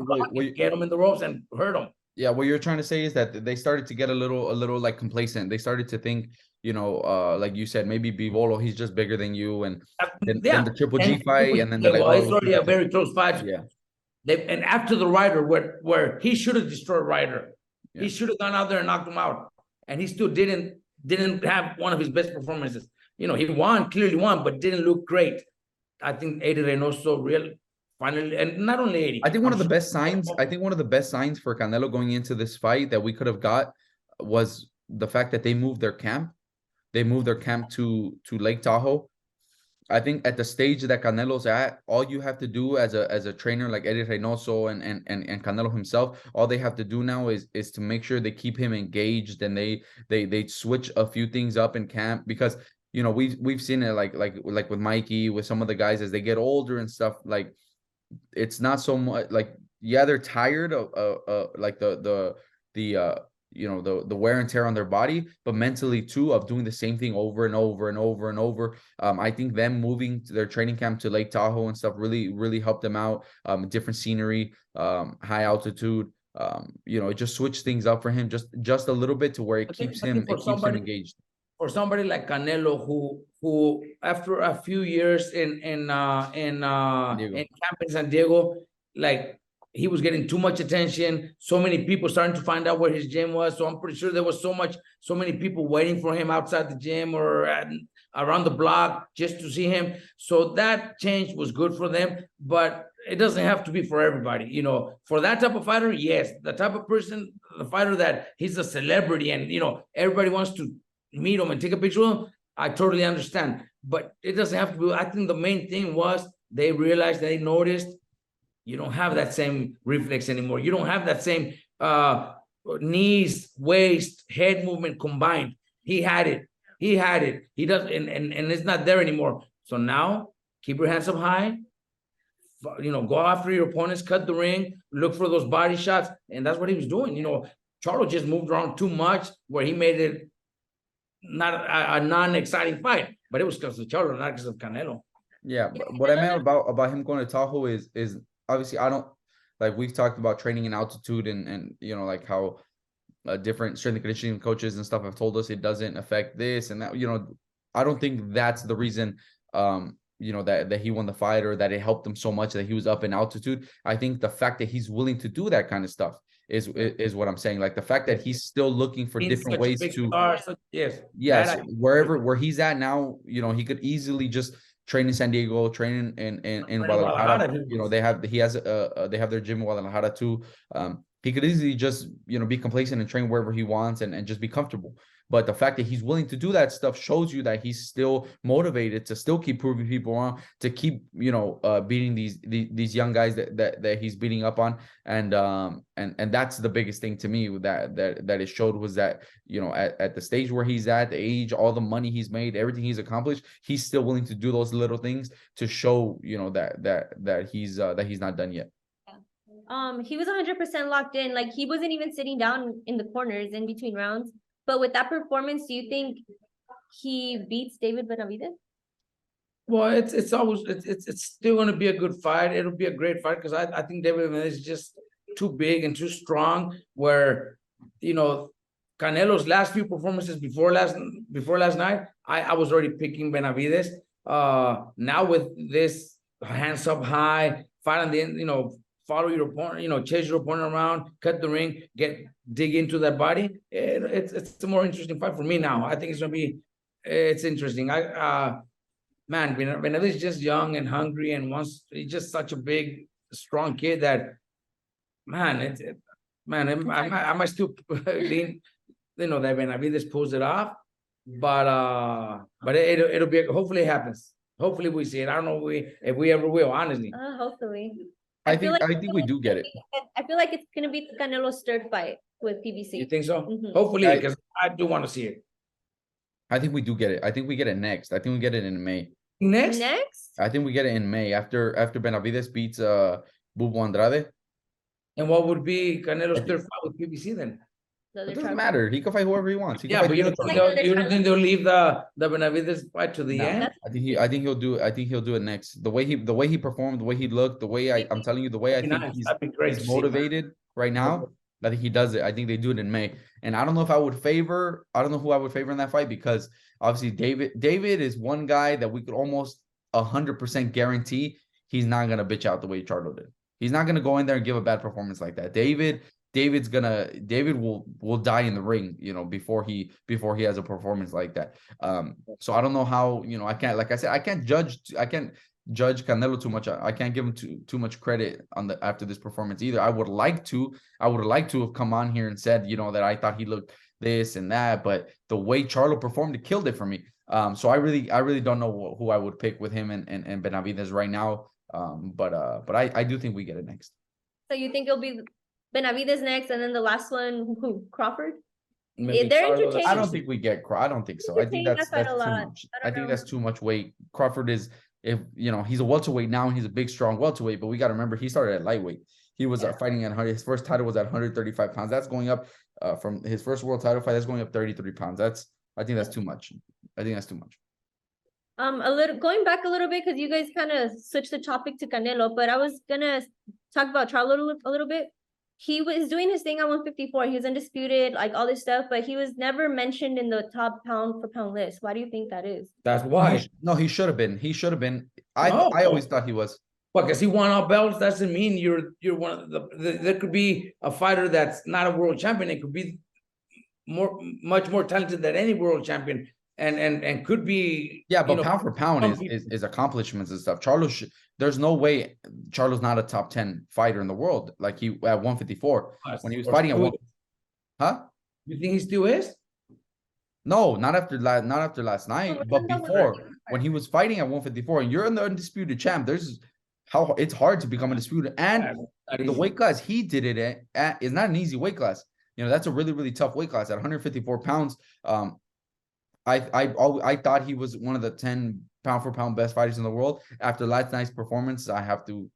get him in the ropes and hurt him. Yeah, what you're trying to say is that they started to get a little like complacent. They started to think, like you said, maybe Bivolo, he's just bigger than you, and then the Triple G fight, and then they're like, it's already a very close fight. Yeah. And after the Ryder, where he should have destroyed Ryder, Yeah. he should have gone out there and knocked him out, and he still didn't have one of his best performances. He clearly won, but didn't look great. I think Eddie Reynoso finally, and not only 80. I think one of the best signs for Canelo going into this fight that we could have got was the fact that they moved their camp. They moved their camp to Lake Tahoe. I think at the stage that Canelo's at, all you have to do as a trainer like Eddie Reynoso and Canelo himself, all they have to do now is to make sure they keep him engaged, and they switch a few things up in camp, because we've seen it like with Mikey, with some of the guys as they get older and stuff, like it's not so much like, yeah, they're tired of like the wear and tear on their body, but mentally too, of doing the same thing over and over and over and over. I think them moving to their training camp to Lake Tahoe and stuff really helped them out. Different scenery, high altitude. It just switched things up for him just a little bit to where it keeps him engaged. For somebody like Canelo, who after a few years in camp in San Diego, like, he was getting too much attention. So many people starting to find out where his gym was. So I'm pretty sure there was so many people waiting for him outside the gym or around the block just to see him. So that change was good for them, but it doesn't have to be for everybody. For that type of fighter, yes, the type of person, the fighter that he's a celebrity and everybody wants to meet him and take a picture with him, I totally understand. But it doesn't have to be. I think the main thing was they realized, they noticed, you don't have that same reflex anymore. You don't have that same knees, waist, head movement combined. He had it. He does, and it's not there anymore. So now keep your hands up high. Go after your opponents, cut the ring, look for those body shots, and that's what he was doing. Charlo just moved around too much, where he made it not a non-exciting fight, but it was because of Charlo, not because of Canelo. Yeah, but what I meant about him going to Tahoe is obviously, I don't, like, we've talked about training in altitude and like how different strength and conditioning coaches and stuff have told us it doesn't affect this and that. I don't think that's the reason that he won the fight, or that it helped him so much that he was up in altitude. I think the fact that he's willing to do that kind of stuff is what I'm saying. Like, the fact that he's still looking for different ways to where he's at now, he could easily just train in San Diego, train in Guadalajara. They have their gym in Guadalajara too. He could easily just be complacent and train wherever he wants and just be comfortable. But the fact that he's willing to do that stuff shows you that he's still motivated to still keep proving people wrong, to keep beating these young guys that he's beating up on, and that's the biggest thing to me that it showed, was that at the stage where he's at, the age, all the money he's made, everything he's accomplished, he's still willing to do those little things to show that he's not done yet. He was 100% locked in. Like, he wasn't even sitting down in the corners in between rounds. But with that performance, do you think he beats David Benavidez? Well, it's always it's still going to be a good fight. It'll be a great fight because I think David Benavidez is just too big and too strong. Where Canelo's last few performances before last night, I was already picking Benavidez. Now with this hands up high fight on the end, follow your opponent, chase your opponent around, cut the ring, dig into that body. It's a more interesting fight for me now. I think it's gonna be it's interesting. Man, Benavidez is just young and hungry and he's just such a big, strong kid that, man, I might still lean, that Benavidez pulls it off, but it'll be, hopefully it happens. Hopefully we see it. I don't know if we ever will, honestly. Hopefully. I think we do get it. I feel like it's gonna be Canelo's third fight with PBC. You think so? Mhm. Hopefully, because I do want to see it. I think we do get it. I think we get it next. I think we get it in May. Next? I think we get it in May after Benavidez beats Bubo Andrade. And what would be Canelo's third fight with PBC then? It doesn't matter. He can fight whoever he wants. Yeah, but you don't think they'll leave the Benavidez fight to the end? I think he'll do it next. The way he performed, the way he looked, the way I'm telling you, the way I think he's motivated right now. I think he does it. I think they do it in May. And I don't know if I don't know who I would favor in that fight, because obviously David is one guy that we could almost 100% guarantee he's not gonna bitch out the way Charlo did. He's not gonna go in there and give a bad performance like that. David will die in the ring, before he has a performance like that. So I don't know how, I can't, like I said, I can't judge Canelo too much. I can't give him too much credit after this performance either. I would like to have come on here and said, that I thought he looked this and that, but the way Charlo performed, it killed it for me. So I really don't know who I would pick with him and Benavidez right now. But I do think we get it next. So you think it'll be Benavidez next, and then the last one, who? Crawford? Maybe They're Charlo, entertaining. I don't think we get. I don't think so. I think that's too much. I think that's too much weight. Crawford is, he's a welterweight now, and he's a big, strong welterweight. But we got to remember, he started at lightweight. He was fighting at 100. His first title was at 135 pounds. That's going up from his first world title fight. That's going up 33 pounds. I think that's too much. Going back a little bit, because you guys kind of switched the topic to Canelo, but I was gonna talk about Charlo a little bit. He was doing his thing at 154. He was undisputed, like all this stuff, but he was never mentioned in the top pound for pound list. Why do you think that is? That's why. No, he should have been. I always thought he was. Well, because he won all belts doesn't mean you're one of there could be a fighter that's not a world champion. It could be much more talented than any world champion, and could be. Yeah, but pound for pound is accomplishments and stuff. There's no way Charlo's not a top 10 fighter in the world. Like he at 154 when he was fighting at 1. Huh? You think he still is? No, not after last night, but before, when he was fighting at 154, and you're in the undisputed champ. It's hard to become undisputed, and the weight class he did it at is not an easy weight class. That's a really, really tough weight class at 154 pounds. I thought he was one of the 10 pound for pound best fighters in the world. After last night's performance, I have to,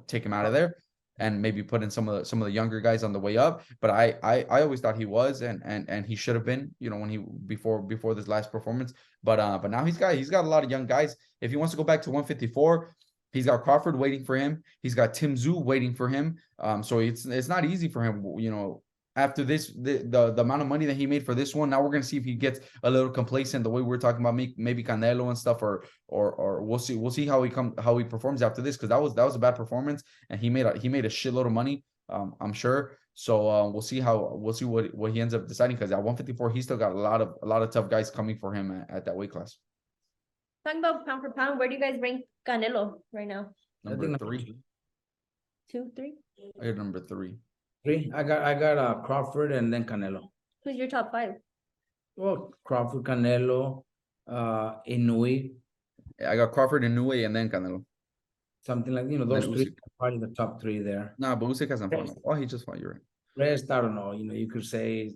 take him out of there and maybe put in some of the younger guys on the way up. But I always thought he was, and he should have been, when he before this last performance. But now he's got a lot of young guys. If he wants to go back to 154, he's got Crawford waiting for him. He's got Tim Tszyu waiting for him. So it's not easy for him, after this, the amount of money that he made for this one. Now we're gonna see if he gets a little complacent, the way we're talking about maybe Canelo and stuff, or we'll see how he performs after this, because that was a bad performance, and he made a shitload of money, I'm sure. So we'll see what he ends up deciding, because at 154 he's still got a lot of tough guys coming for him at that weight class. Talking about pound for pound, where do you guys rank Canelo right now? Number 3. 2, 3? I got number 3. 3. I got Crawford and then Canelo. Who's your top 5? Well, Crawford, Canelo, Inoue. I got Crawford, Inoue, and then Canelo. Something like, those 3 are probably the top 3 there. Nah, but Usyk hasn't fought. Oh, he just fought. You're right. Rest, I don't know. You could say,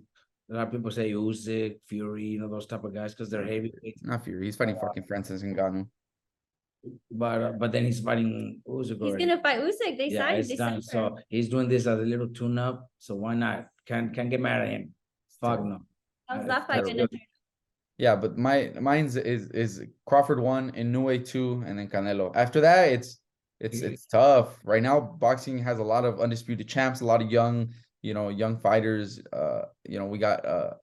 a lot of people say Usyk, Fury, those type of guys, because they're heavy. Not Fury. He's fighting fucking Francis Ngannou. But then he's fighting Usyk. He's gonna fight Usyk. They signed. It's done. So he's doing this as a little tune-up. So why not? Can't get mad at him. Fuck no. How's that fight gonna turn? Yeah, but mine's is Crawford 1, Inoue 2, and then Canelo. After that, it's tough. Right now, boxing has a lot of undisputed champs, a lot of young fighters. We got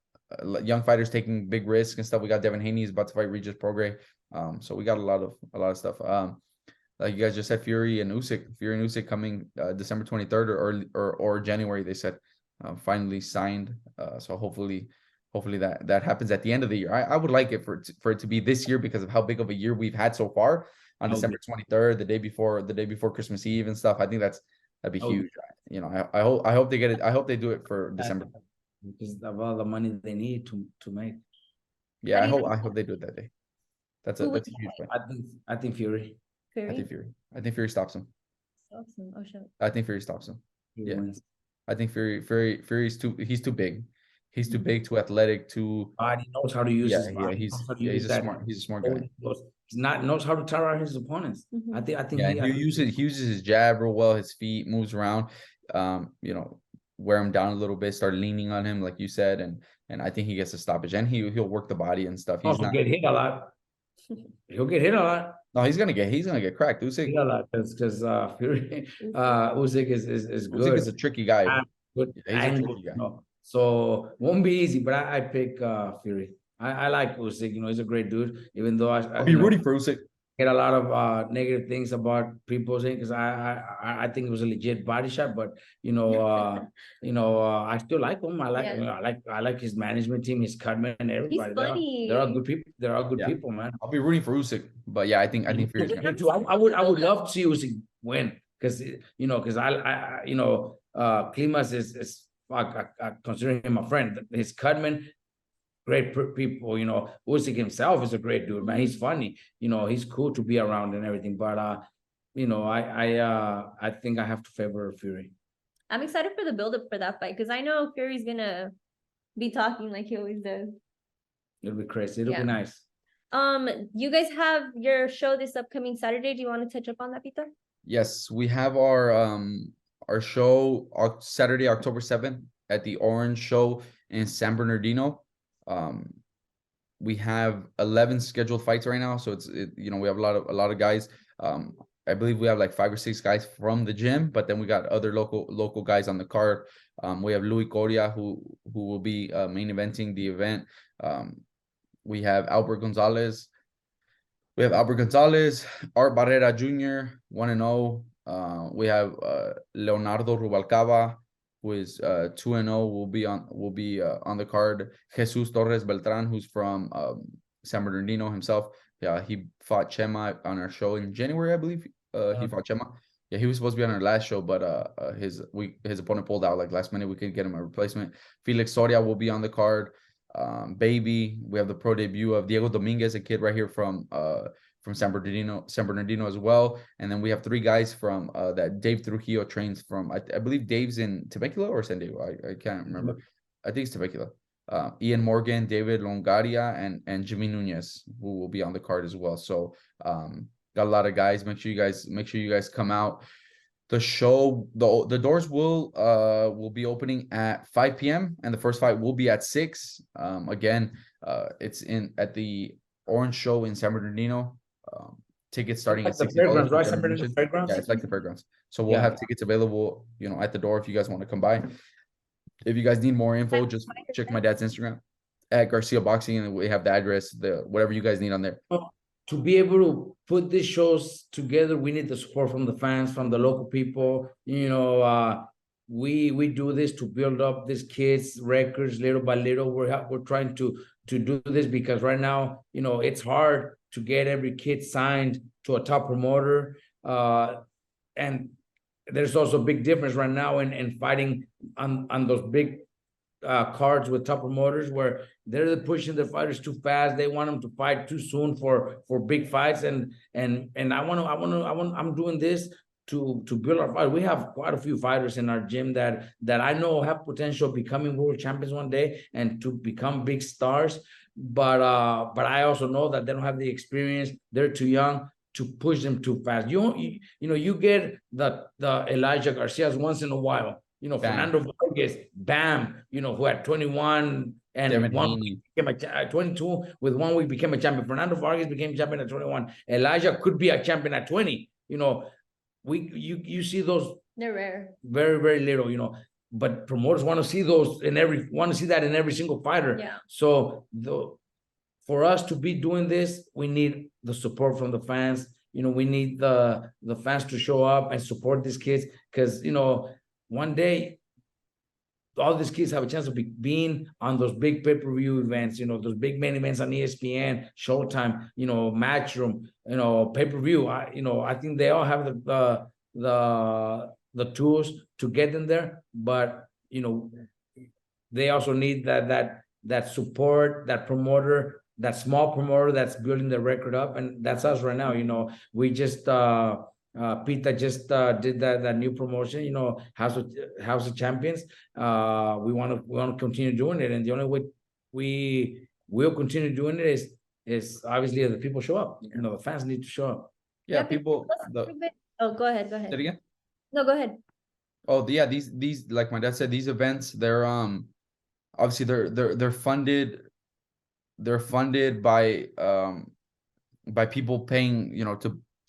young fighters taking big risks and stuff. We got Devin Haney is about to fight Regis Prograis. So we got a lot of stuff. Like you guys just said, Fury and Usyk coming December 23rd or January, they said, finally signed. So hopefully that happens at the end of the year. I would like it for it to be this year because of how big of a year we've had so far on December 23rd, the day before Christmas Eve and stuff. I think that'd be huge. I hope they get it. I hope they do it for December. Because of all the money they need to make. Yeah, I hope they do it that day. That's a huge point. I think Fury. I think Fury stops him. Oh, shit. I think Fury stops him. He Yeah. wins. I think Fury's he's too big. He's too big, too athletic, too. He knows how to use his body. He's a smart guy. Knows how to tire out his opponents. Mhm. I think Yeah, he uses his jab real well, his feet, moves around, wear him down a little bit, start leaning on him, like you said, and I think he gets a stoppage, and he'll work the body and stuff. He's get hit a lot. He'll get hit a lot. No, he's gonna get cracked. Usyk, because Fury, Usyk is good. Usyk is a tricky guy. Good He's a angle, tricky guy. So won't be easy, but I pick Fury. I like Usyk. He's a great dude. Even though I'll be rooting for Usyk. Get a lot of negative things about people saying because I think it was a legit body shot, but I still like him. I like his management team, his cutman, and everybody. He's funny. They're all good people. They're all good people, man. I'll be rooting for Usyk, but yeah, I think Fury's gonna. I would love to see Usyk win because Klimas is considering him a friend. His cutman. Great people, Usyk himself is a great dude, man. He's funny, he's cool to be around and everything. But I think I have to favor Fury. I'm excited for the build-up for that fight because I know Fury's gonna be talking like he always does. It'll be crazy. It'll be nice. You guys have your show this upcoming Saturday. Do you want to touch up on that, Peter? Yes, we have our show Saturday, October 7th at the Orange Show in San Bernardino. We have 11 scheduled fights right now, so we have a lot of guys. I believe we have like 5 or 6 guys from the gym, but then we got other local guys on the card. We have Louis Coria who will be main eventing the event. We have Albert Gonzalez. Art Barrera Jr. 1-0. We have Leonardo Rubalcaba, who is 2-0, will be on the card. Jesus Torres Beltran, who's from San Bernardino himself. Yeah, he fought Chema on our show in January, I believe. He fought Chema. Yeah, he was supposed to be on our last show, but his opponent pulled out like last minute. We couldn't get him a replacement. Felix Soria will be on the card. Baby, we have the pro debut of Diego Dominguez, a kid right here from San Bernardino as well. And then we have 3 guys from that Dave Trujillo trains from. I believe Dave's in Temecula or San Diego. I can't remember. I think it's Temecula. Ian Morgan, David Longaria, and Jimmy Nunez, who will be on the card as well. So got a lot of guys. Make sure you guys come out. The show, the doors will be opening at 5 p.m. and the first fight will be at 6. Again, it's at the Orange Show in San Bernardino. Tickets starting at $60. Right? San Bernardino Fairgrounds? Yeah, it's like the fairgrounds. So we'll have tickets available, at the door if you guys want to come by. If you guys need more info, just check my dad's Instagram at Garcia Boxing, and we have the address, whatever you guys need on there. To be able to put these shows together, we need the support from the fans, from the local people. We do this to build up these kids' records little by little. We're trying to do this because right now, it's hard to get every kid signed to a top promoter. And there's also a big difference right now in fighting on those big cards with top promoters where they're pushing the fighters too fast. They want them to fight too soon for big fights. And I'm doing this to build our fight. We have quite a few fighters in our gym that I know have potential of becoming world champions one day and to become big stars. But I also know that they don't have the experience. They're too young to push them too fast. You get the Elijah Garcias once in a while. Fernando Vargas, bam, who at 21 And Devin one Haney. became at 22, with 1 week became a champion. Fernando Vargas became champion at 21. Elijah could be a champion at 20. You know, you see those They're rare. very, very little, you know. But promoters want to see those want to see that in every single fighter. Yeah. So for us to be doing this, we need the support from the fans. You know, we need the fans to show up and support these kids, because, you know, one day all these kids have a chance of being on those big pay-per-view events, you know, those big main events on ESPN, Showtime, you know, Matchroom, you know, pay-per-view. I think they all have the tools to get in there, but, you know, they also need that support, that promoter, that small promoter that's building the record up, and that's us right now. You know, we just Pita just did that new promotion, you know, House of Champions. We want to continue doing it, and the only way we will continue doing it is obviously the people show up. You know, the fans need to show up. Yeah, people. Oh, go ahead. Say it again. No, go ahead. Oh, yeah. These like my dad said, these events, they're obviously they're funded. They're funded by people paying, you know,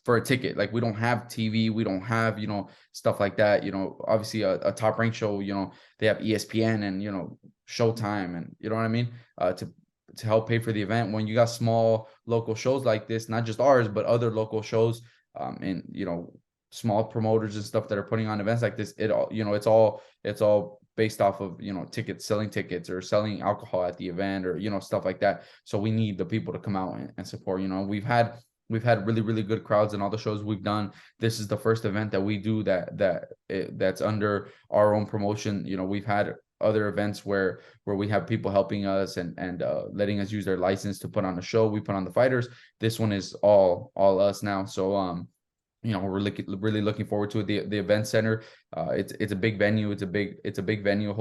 for a ticket. Like, we don't have TV, we don't have, you know, stuff like that. You know, obviously a top ranked show, you know, they have ESPN and, you know, Showtime, and you know what I mean, to help pay for the event. When you got small local shows like this, not just ours but other local shows, and, you know, small promoters and stuff that are putting on events like this, it all, you know, it's all based off of, you know, selling tickets or selling alcohol at the event, or, you know, stuff like that. So we need the people to come out and support. You know, we've had really, really good crowds in all the shows we've done. This is the first event that we do that's under our own promotion. You know, we've had other events where we have people helping us and letting us use their license to put on a show. We put on the fighters. This one is all us now. So you know, we're really looking forward to it. The event center, it's a big venue. It's a big venue.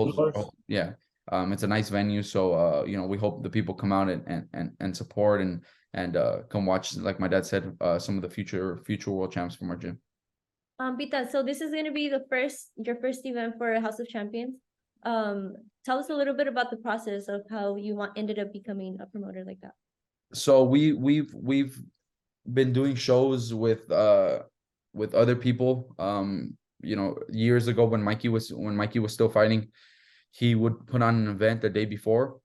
Yeah. It's a nice venue. So you know, we hope the people come out and support and come watch, like my dad said, some of the future world champs from our gym. Pita, so this is going to be your first event for House of Champions. Tell us a little bit about the process of how you ended up becoming a promoter like that. So we've been doing shows with other people. You know, years ago when Mikey was still fighting, he would put on an event the day before.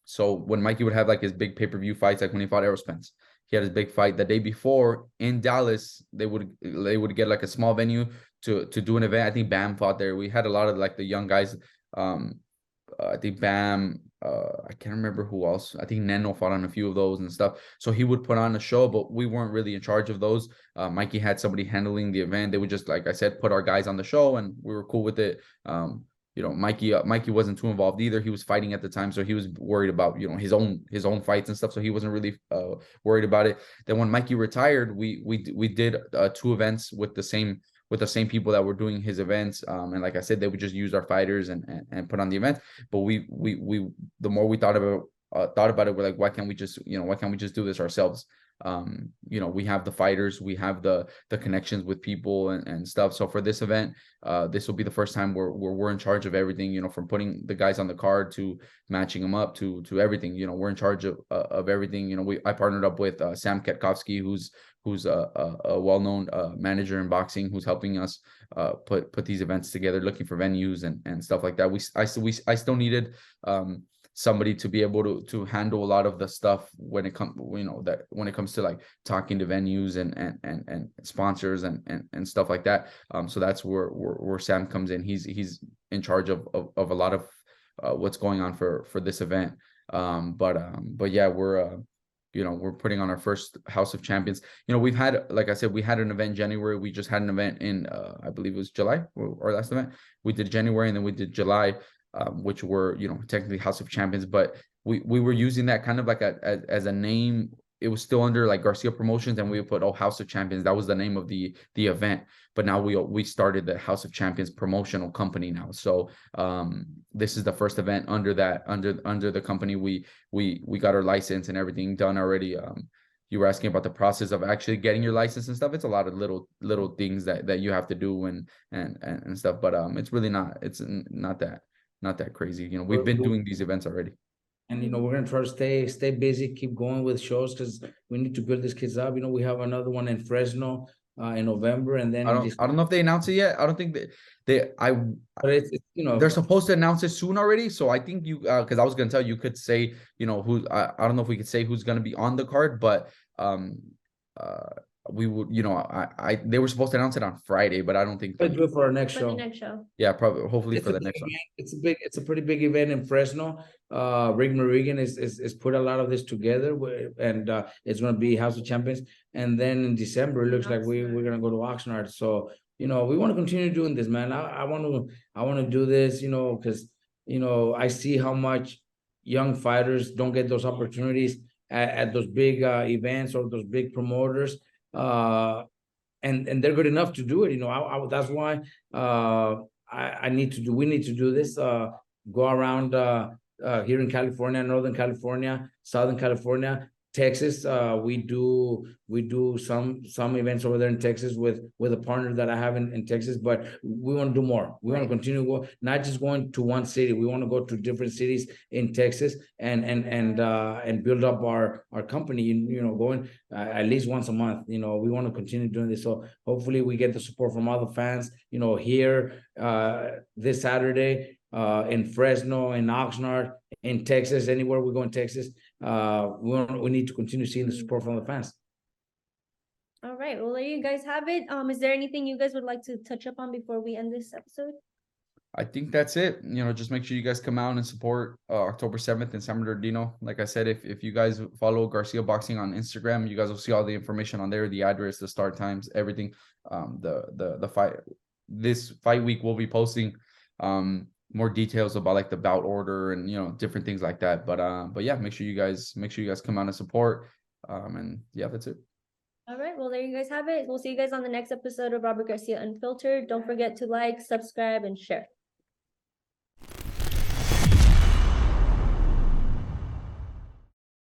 So when Mikey would have like his big pay-per-view fights, like when he fought Errol Spence, he had his big fight the day before in Dallas. They would get like a small venue to do an event. I think Bam fought there. We had a lot of like the young guys. I think Bam, I can't remember who else. I think Neno fought on a few of those and stuff. So he would put on a show, but we weren't really in charge of those. Mikey had somebody handling the event. They would just, like I said, put our guys on the show, and we were cool with it. You know, Mikey wasn't too involved either. He was fighting at the time, so he was worried about, you know, his own fights and stuff. So he wasn't really worried about it. Then when Mikey retired, we did 2 events with the same people that were doing his events. And like I said, they would just use our fighters and put on the event. But we the more we thought about it, we're like, why can't we just do this ourselves? You know, we have the fighters, we have the connections with people and stuff. So for this event, this will be the first time we're in charge of everything, you know, from putting the guys on the card to matching them up to everything. You know, we're in charge of everything. You know, I partnered up with Sam Ketkovsky, who's a well-known manager in boxing, who's helping us put these events together, looking for venues and stuff like that. I still needed somebody to be able to handle a lot of the stuff when it comes to like talking to venues and sponsors and stuff like that. So that's where Sam comes in. He's in charge of a lot of what's going on for this event. But yeah, we're putting on our first House of Champions. You know, we've had, like I said, we had an event in January. We just had an event in, I believe it was July, our last event. We did January, and then we did July, which were, you know, technically House of Champions. But we were using that kind of like as a name. It was still under like Garcia Promotions, and we would put, House of Champions. That was the name of the event. But now we started the House of Champions promotional company now. So this is the first event under the company. We got our license and everything done already. You were asking about the process of actually getting your license and stuff. It's a lot of little things that you have to do and stuff. But it's really not that crazy. You know, we've been doing these events already. And we're gonna try to stay busy, keep going with shows because we need to build these kids up. We have another one in Fresno in November, and then I don't know if they announced it yet. I don't think but it's they're supposed to announce it soon already. So I think you because I was gonna tell you could say who I don't know if we could say who's gonna be on the card, but we would they were supposed to announce it on Friday, but I don't think do it for our next For show. the next show. yeah, probably hopefully It's for a the big next one. event. It's a pretty big event in Fresno. Rick Marigan is put a lot of this together, and it's gonna be House of Champions. And then in December, it looks like we're gonna go to Oxnard. So we want to continue doing this, man. I want to do this, because I see how much young fighters don't get those opportunities at those big events or those big promoters. And they're good enough to do it. That's why we need to do this. Go around here in California, Northern California, Southern California, Texas. We do some events over there in Texas with a partner that I have in Texas, but we want to do more. We want to continue not just going to one city. We want to go to different cities in Texas and build up our company. Going at least once a month. We want to continue doing this. So hopefully we get the support from all the fans. Here this Saturday in Fresno, in Oxnard, in Texas, anywhere we go in Texas. We need to continue seeing the support from the fans. All right. Well, there you guys have it. Is there anything you guys would like to touch up on before we end this episode? I think that's it. Just make sure you guys come out and support October 7th in San Bernardino. Like I said, if you guys follow Garcia Boxing on Instagram, you guys will see all the information on there, the address, the start times, everything. The fight this fight week we'll be posting more details about like the bout order and different things like that. But yeah, make sure you guys come out and support. And yeah, that's it. All right. Well, there you guys have it. We'll see you guys on the next episode of Robert Garcia Unfiltered. Don't forget to like, subscribe, and share.